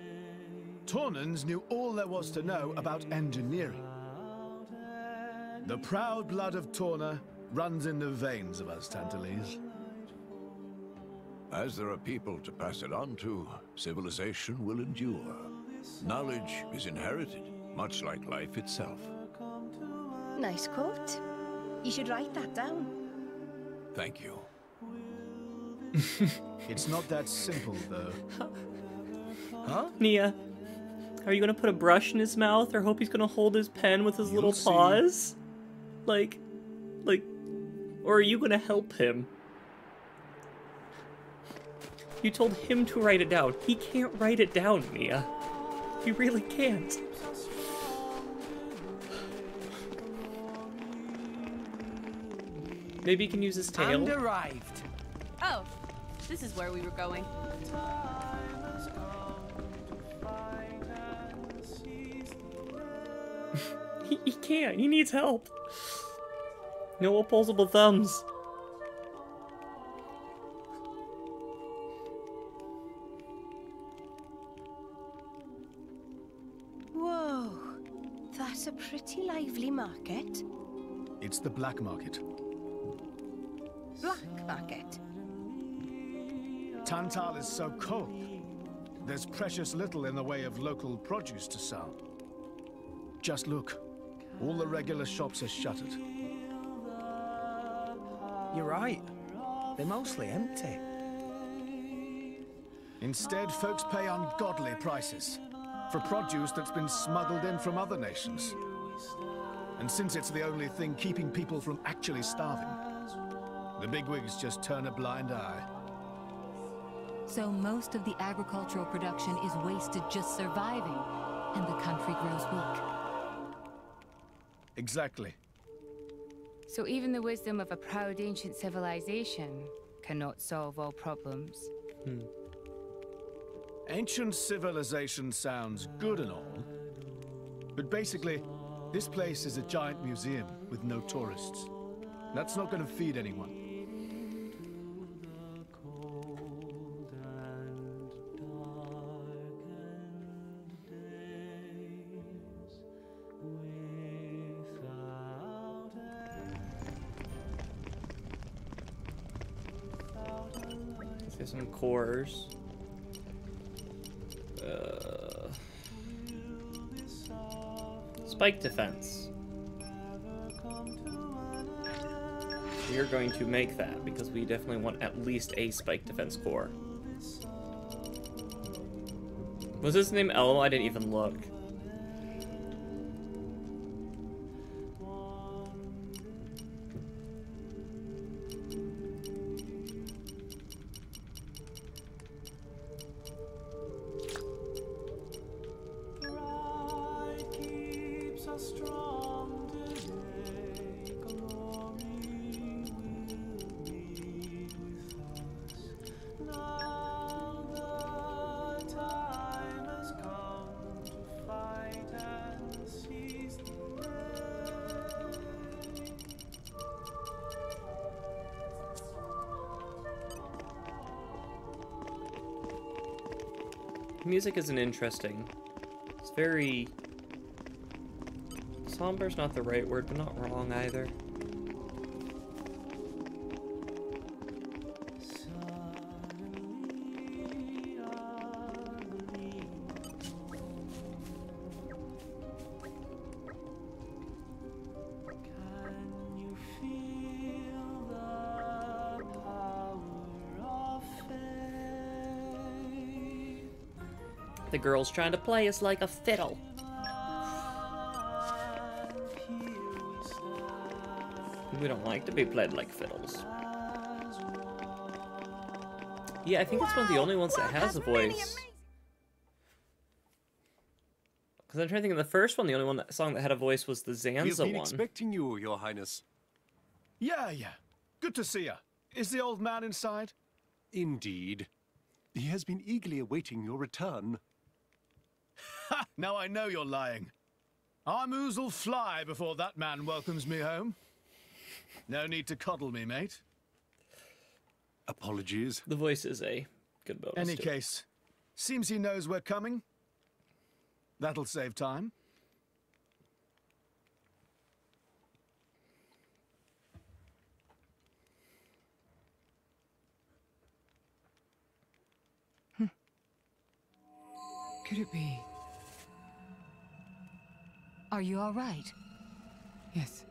Tornans knew all there was to know about engineering. The proud blood of Torna runs in the veins of us Tantalese. As there are people to pass it on to, civilization will endure. Knowledge is inherited, much like life itself. Nice quote. You should write that down. Thank you. It's not that simple, though. Huh? Nia, are you gonna put a brush in his mouth or hope he's gonna hold his pen with his little paws? Like, or are you gonna help him? You told him to write it down. He can't write it down, Nia. He really can't. Maybe he can use his tail. And arrived. Oh, this is where we were going. He can't. He needs help. No opposable thumbs. Whoa. That's a pretty lively market. It's the black market. Black market? Tantal is so cold. There's precious little in the way of local produce to sell. Just look. All the regular shops are shuttered. You're right. They're mostly empty. Instead, folks pay ungodly prices for produce that's been smuggled in from other nations. And since it's the only thing keeping people from actually starving, the bigwigs just turn a blind eye. So most of the agricultural production is wasted just surviving, and the country grows weak. Exactly. So even the wisdom of a proud ancient civilization cannot solve all problems. Ancient civilization sounds good and all, but basically, this place is a giant museum with no tourists. That's not going to feed anyone. Let's get some cores. Spike defense. We are going to make that because we definitely want at least a spike defense core. Was his name Elmo? I didn't even look. Music isn't interesting. It's very... somber's not the right word, but not wrong either. The girl's trying to play us like a fiddle. We don't like to be played like fiddles. Yeah, I think it's one of the only ones that has a voice. Because I'm trying to think of the first one, the only song that had a voice was the Zanza We've been one. expecting you, Your Highness. Yeah. Good to see ya. Is the old man inside? Indeed. He has been eagerly awaiting your return. Ha! Now I know you're lying. Our moos'll fly before that man welcomes me home. No need to coddle me, mate. Apologies. The voice is a good bonus. Any case, seems he knows we're coming. That'll save time. could it be? Are you all right? Yes.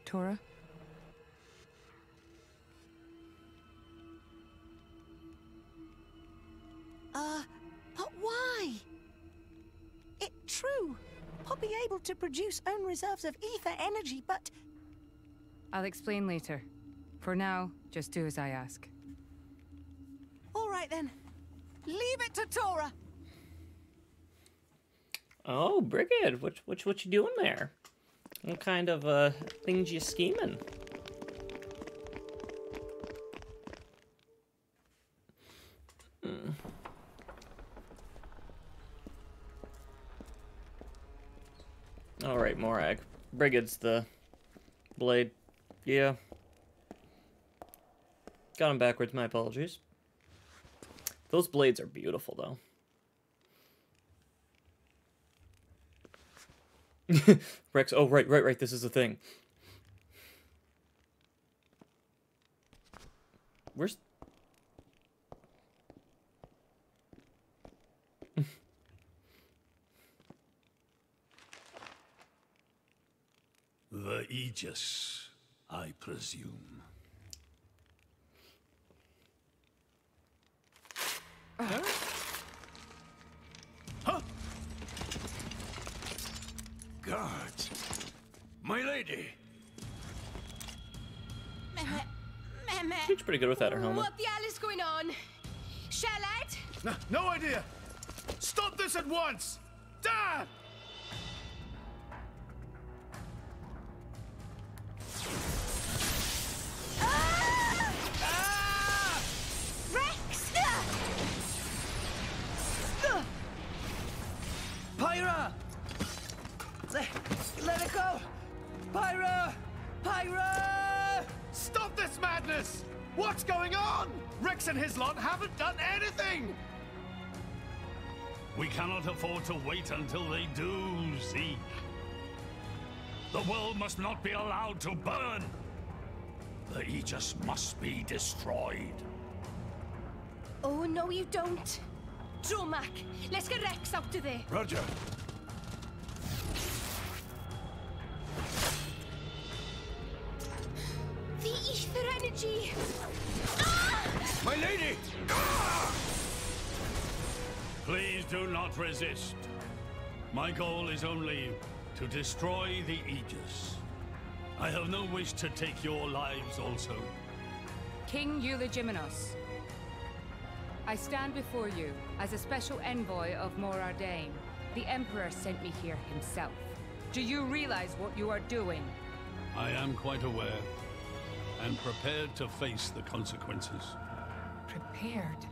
Tora? But why? It's true. Poppy able to produce own reserves of ether energy, but... I'll explain later. For now, just do as I ask. All right then. Leave it to Tora. Oh, Brigid, what you doing there? What kind of things you scheming? All right, Morag. Brigid's the blade. Yeah. Got him backwards, my apologies. Those blades are beautiful, though. Rex, oh, right, this is the thing. Where's... The Aegis, I presume. Huh? Guards! My lady! She's pretty good without her helmet. What the hell is going on? Charlotte? No idea! Stop this at once! Dad! Rex! Pyra! Let it go! Pyra! Pyra! Stop this madness! What's going on? Rex and his lot haven't done anything! We cannot afford to wait until they do, Zeke. The world must not be allowed to burn. The Aegis must be destroyed. Oh, no, you don't. Dromac, let's get Rex out of there. Roger. The ether energy. My lady! Please do not resist. My goal is only to destroy the Aegis. I have no wish to take your lives also. King Eulogimenos, I stand before you as a special envoy of Morardain. The Emperor sent me here himself. Do you realize what you are doing? I am quite aware, and prepared to face the consequences. Prepared?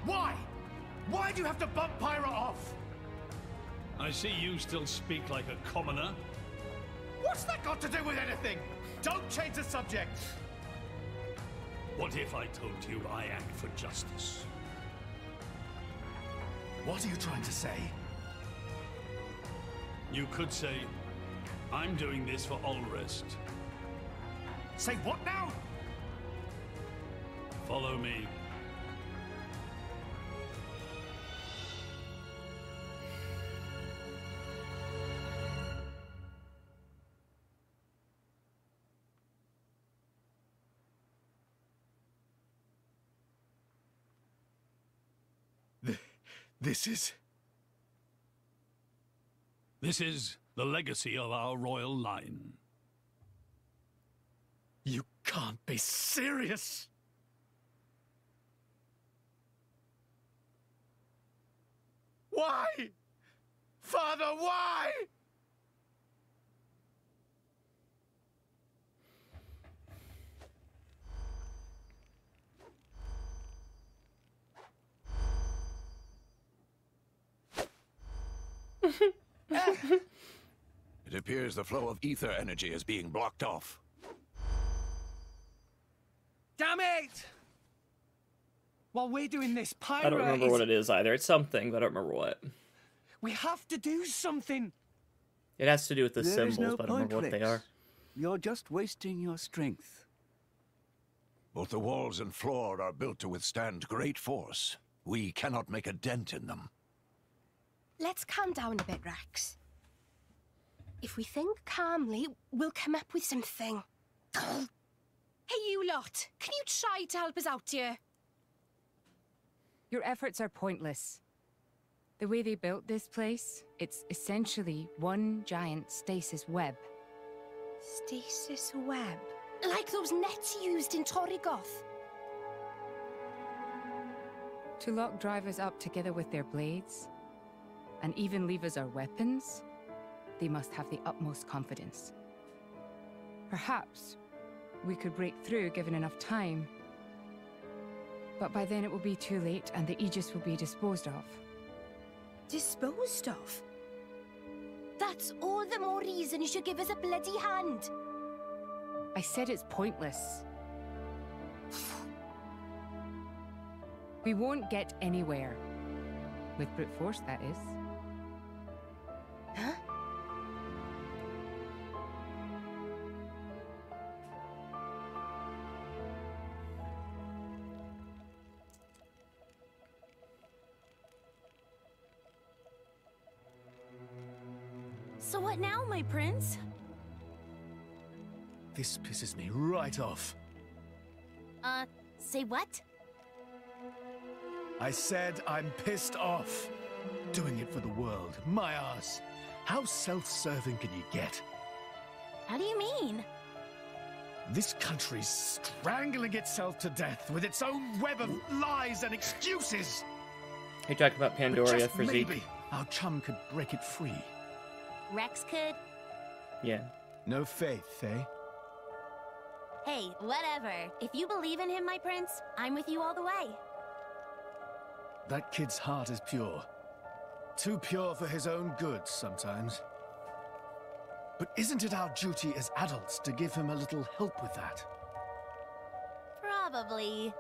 Why? Why do you have to bump Pyra off? I see you still speak like a commoner. What's that got to do with anything? Don't change the subject! What if I told you I act for justice? What are you trying to say? You could say, I'm doing this for Ulrest. Say what now? Follow me. This is the legacy of our royal line. You can't be serious! Why? Father, why? It appears the flow of ether energy is being blocked off. Damn it! While we're doing this, Pyra I don't remember what it is either. It's something, but I don't remember what. We have to do something. It has to do with the There is symbols, no but I don't remember what they Rex. are. You're just wasting your strength. Both the walls and floor are built to withstand great force. We cannot make a dent in them. Let's calm down a bit, Rex. If we think calmly, we'll come up with something. Hey, you lot! Can you try to help us out here? Your efforts are pointless. The way they built this place, it's essentially one giant stasis web. Stasis web? Like those nets used in Torrigoth? To lock drivers up together with their blades, and even leave us our weapons, they must have the utmost confidence. Perhaps we could break through given enough time, but by then it will be too late and the Aegis will be disposed of. Disposed of? That's all the more reason you should give us a bloody hand. I said it's pointless. We won't get anywhere. With brute force, that is. Huh? So what now, my prince? This pisses me right off. Say what? I said I'm pissed off. Doing it for the world, my ass. How self-serving can you get? How do you mean? This country's strangling itself to death with its own web of lies and excuses. Hey, talking about But Pandoria just for Zeke. maybe our chum could break it free. Rex could? Yeah. No faith, eh? Hey, whatever. If you believe in him, my prince, I'm with you all the way. That kid's heart is pure. Too pure for his own good sometimes. But isn't it our duty as adults to give him a little help with that? Probably.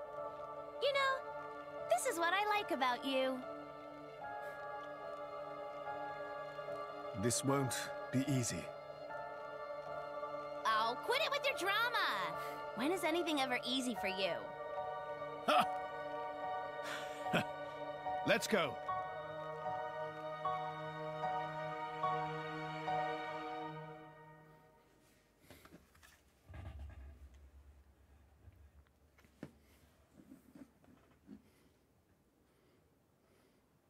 You know, this is what I like about you. This won't be easy. Oh, quit it with your drama! When is anything ever easy for you? Let's go.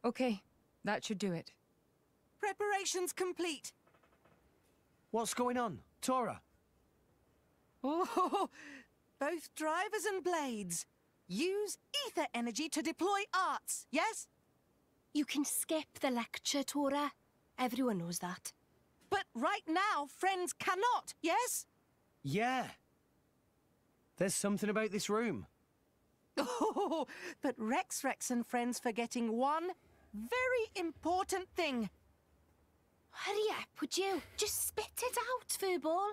Okay, that should do it. Preparations complete. What's going on, Tora? Oh, both drivers and blades. Use ether energy to deploy arts, yes? You can skip the lecture, Tora. Everyone knows that. But right now, friends cannot, yes? Yeah. There's something about this room. Oh, but Rex and friends forgetting one very important thing. Hurry up, would you? Just spit it out, Furball.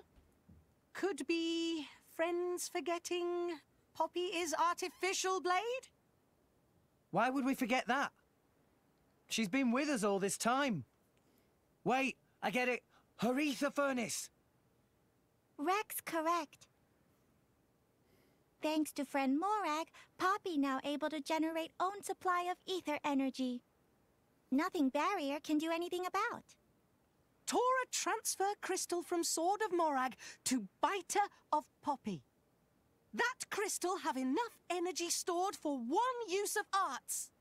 Could be friends forgetting Poppy is artificial blade? Why would we forget that? She's been with us all this time. Wait, I get it. Her ether furnace. Rex correct. Thanks to friend Morag, Poppy now able to generate own supply of ether energy. Nothing Barrier can do anything about. Tora transfer crystal from Sword of Morag to Biter of Poppy. That crystal have enough energy stored for one use of arts.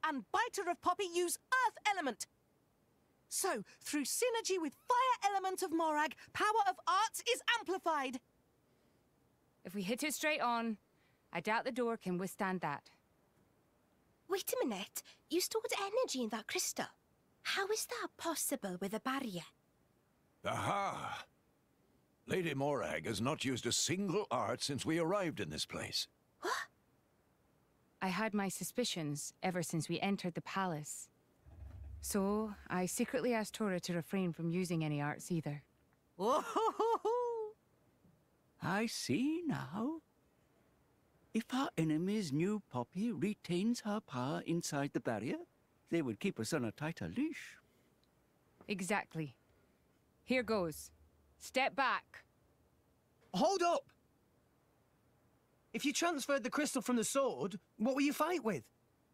And Biter of Poppy use Earth element. So, through synergy with Fire element of Morag, power of arts is amplified. If we hit it straight on, I doubt the door can withstand that. Wait a minute. You stored energy in that crystal. How is that possible with a barrier? Aha! Lady Morag has not used a single art since we arrived in this place. I had my suspicions ever since we entered the palace. So, I secretly asked Tora to refrain from using any arts either. I see now. If our enemies knew Poppy retains her power inside the barrier, they would keep us on a tighter leash. Exactly. Here goes. Step back. Hold up! If you transferred the crystal from the sword, what will you fight with?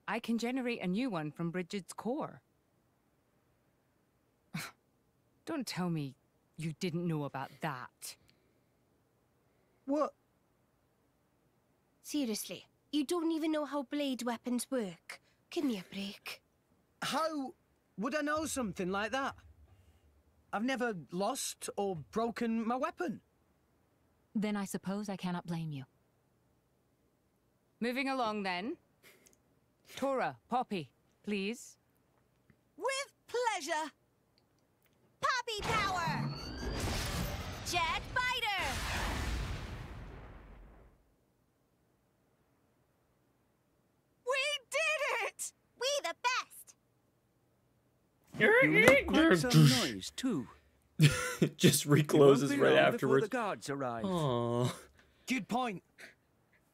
I can generate a new one from Bridget's core. Don't tell me you didn't know about that. What? Seriously, you don't even know how blade weapons work. Give me a break. How would I know something like that? I've never lost or broken my weapon. Then I suppose I cannot blame you. Moving along then. Tora, Poppy, please. With pleasure. Poppy power! Jet fighter! We did it! We the best! You make quite some noise, too. Just It won't recloses be right long before afterwards. the guards arrive. Aww. Good point.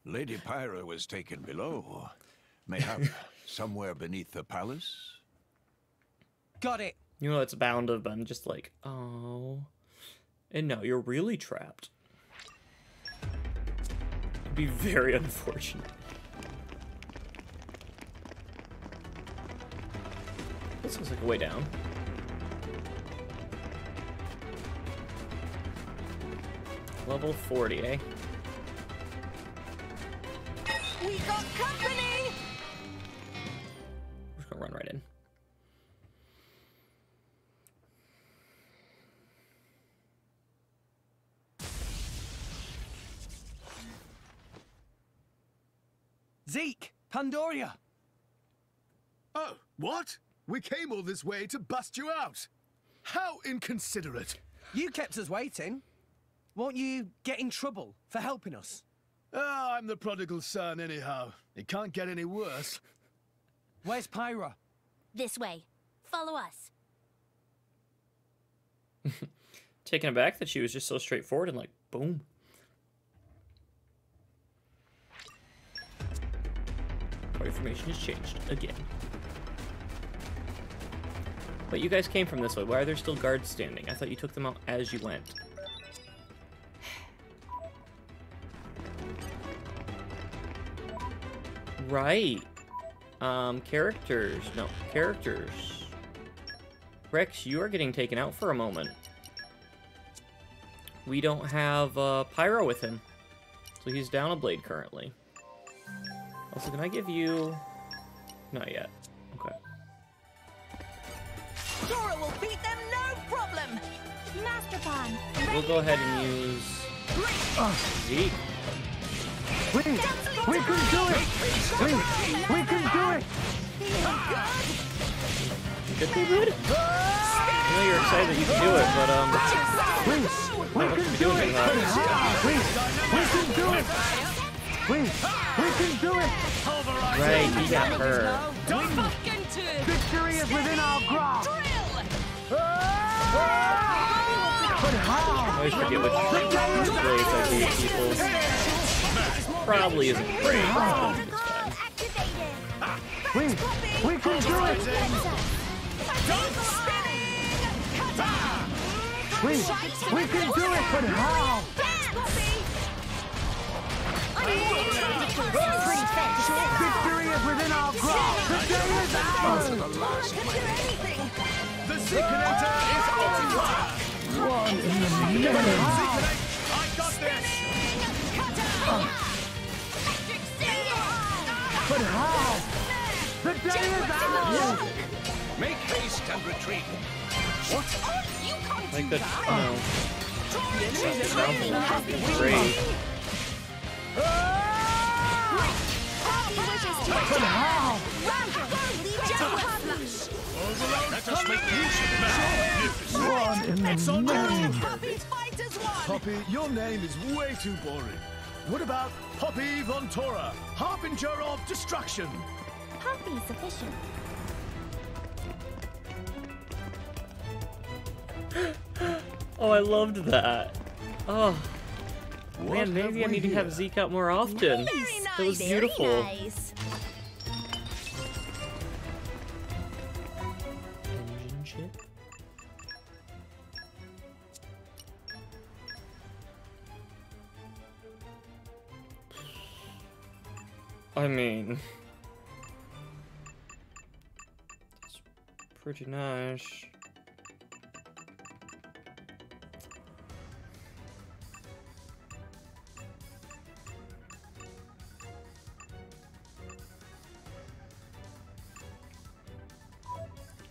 Lady Pyra was taken below. Mayhap somewhere beneath the palace? Got it. You know, it's bound to have been just like, oh. And no, you're really trapped. It'd be very unfortunate. This looks like a way down. Level 40, eh? We got company! We're just gonna run right in. Zeke, Pandoria. Oh, what? We came all this way to bust you out. How inconsiderate. You kept us waiting. Won't you get in trouble for helping us? Ah, I'm the prodigal son anyhow. It can't get any worse. Where's Pyra? This way. Follow us. Taken aback that she was just so straightforward and like, boom. Our information has changed again. But you guys came from this way. Why are there still guards standing? I thought you took them out as you went. Right. Characters. No, characters. Rex, you are getting taken out for a moment. We don't have Pyro with him. So he's down a blade currently. Also, can I give you... Not yet. Okay. Tora will beat them, no problem! Master Pawn! We'll go ahead and use... Zeke. We can do it! We can do it! Good, good. I know you're excited that you can do it, but We can do it! We can do it! We can do it! right, he got her. Victory is within our grasp! But how? I always forget which place I beat people. Probably isn't great, but it's fine. We can do it! We can do it, but how? Victory is within our grasp! The day is ours! The Seekonator is on fire! One in the middle! I got this! But how? The day is ours! Make haste and retreat. What? Like the, South is great. But how? Let us make use of the One in the middle! Poppy, your name is way too boring. What about Poppy Von Tora, Harbinger of Destruction? Poppy's sufficient. Oh, I loved that. Oh. What Man, maybe I have we need to have here? Zeke out more often. Very That was Very beautiful. nice. Engine chip. I mean, it's pretty nice.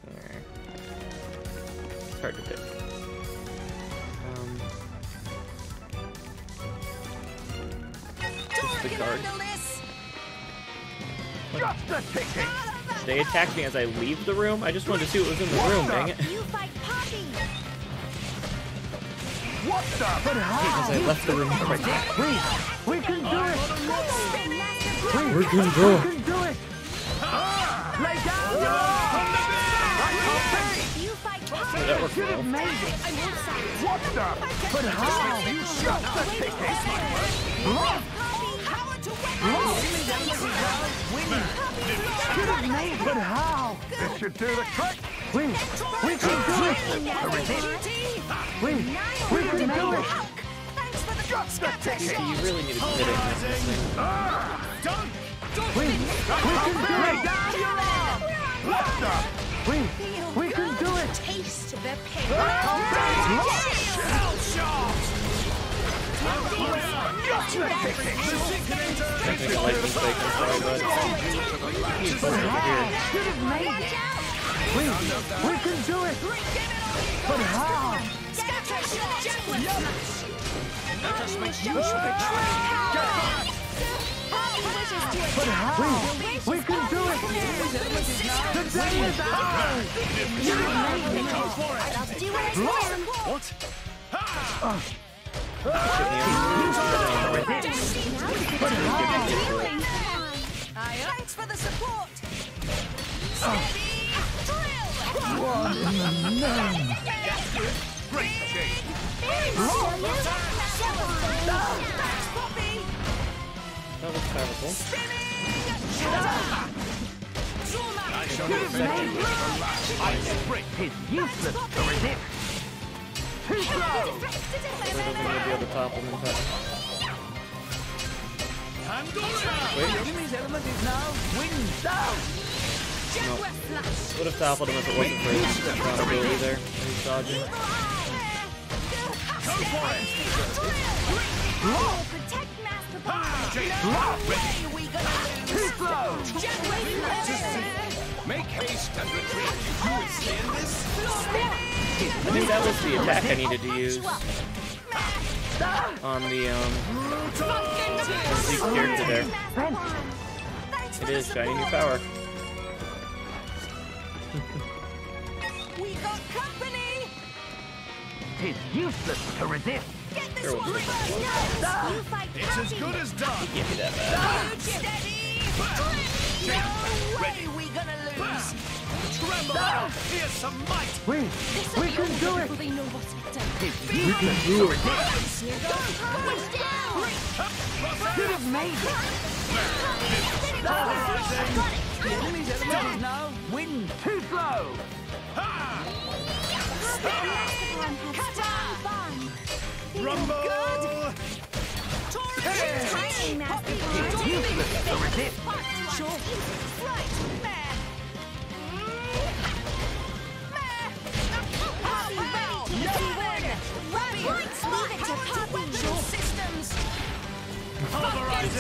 Alright. It's hard to pick. Disregard. Just a ticket. They attacked me as I leave the room? I just wanted to see what was in the room, dang it. You fight Poppy. What the? But Because I left the room right now. We can do it. We can do it. We can do it. Lay down your You fight So Poppy. that worked Should well. have made it. What the? But how? Just a ticket. Should have made it. But how? This should do the trick. We can do it. We can do it. Just a ticket. See, you really need to hit it with this thing. We can do Lay it. down your arm. What the? We can do it. Taste the pain. Shell shot. Just a ticket. Technical light mistake, I'm sorry, bud. He's over here. Should have made it. We can do it. But how? Let us make use of it. But how? We can do it. The day is ours. Go for it. I'll do what I can. What? Thanks for the support. What in the name? Great change. That was powerful. I shall defend you with the last ice break. It's useless to resist. Too slow. I don't think I'll be able to topple him in time. Jimmy's element is now wind down. No. Would have toppled him if it wasn't for his ability there. He's dodging. Go for it. Protect Master Ball. Too slow. Make haste and retreat. You withstand this? I think that was the attack I needed to use on the Zeke character there. It is shiny new power. We got company. It's useless to resist. Get this There was one. a- You fight It's as good as done. Give me that back. Steady. No way we gonna lose. Tremble. Here's some might. We can do it. They know what's better. It's useless to resist. Should have made it. Jimmy's element is now wind. Too slow. Rumble. It's useless to resist.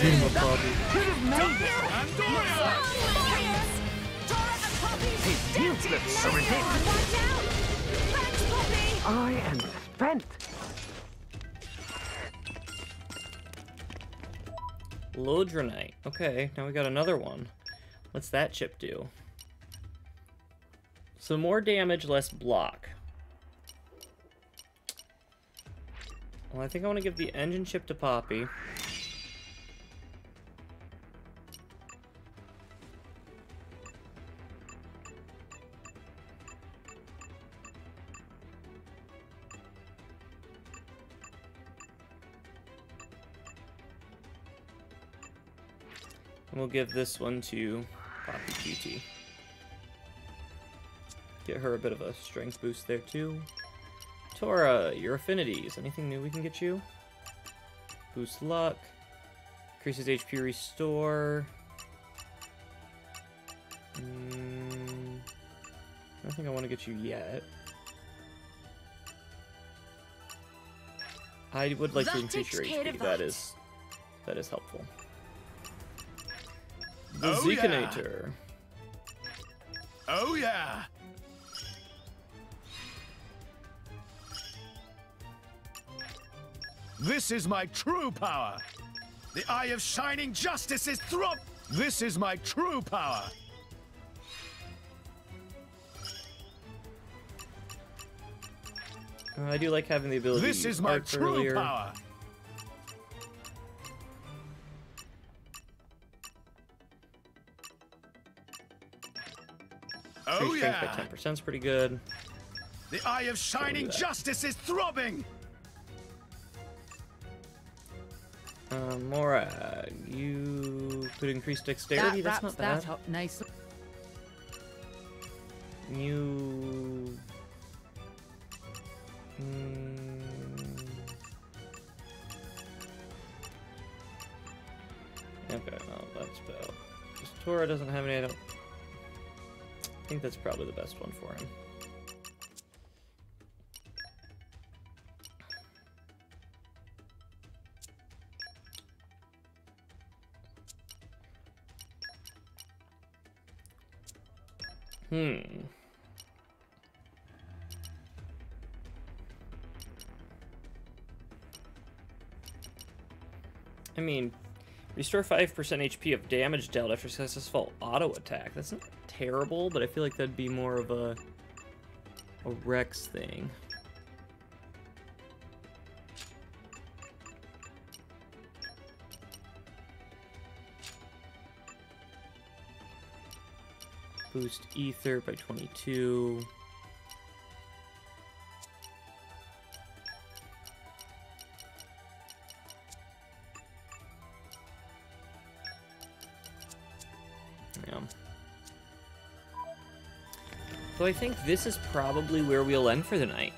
Team of Bobby. Should have made it. It's useless to resist. I am spent. Lodronite. Okay, now we got another one. What's that chip do? So more damage, less block. Well, I think I want to give the engine chip to Poppy. And we'll give this one to Poppy QT. Get her a bit of a strength boost there too. Tora, your affinities. Anything new we can get you? Boost luck. Increases HP restore. I don't think I want to get you yet. I would like to increase your HP. That is helpful. The Zekinator. Yeah. Oh yeah. This is my true power. The Eye of Shining Justice is throb. This is my true power. I do like having the ability. This is my true power. Oh yeah. By 10% is pretty good. The Eye of Shining Justice is throbbing. Morag, you could increase dexterity. That's not bad. That's nice. You. Okay, well, that's about. Because Tora doesn't have any. I think that's probably the best one for him. I mean, restore 5% HP of damage dealt after successful auto attack. That's not terrible, but I feel like that'd be more of a Rex thing. Boost Ether by 22. Yeah. So I think this is probably where we'll end for the night.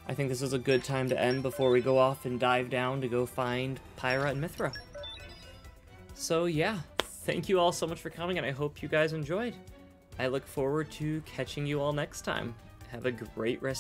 I think this is a good time to end before we go off and dive down to go find Pyra and Mithra. So yeah, thank you all so much for coming, and I hope you guys enjoyed. I look forward to catching you all next time. Have a great rest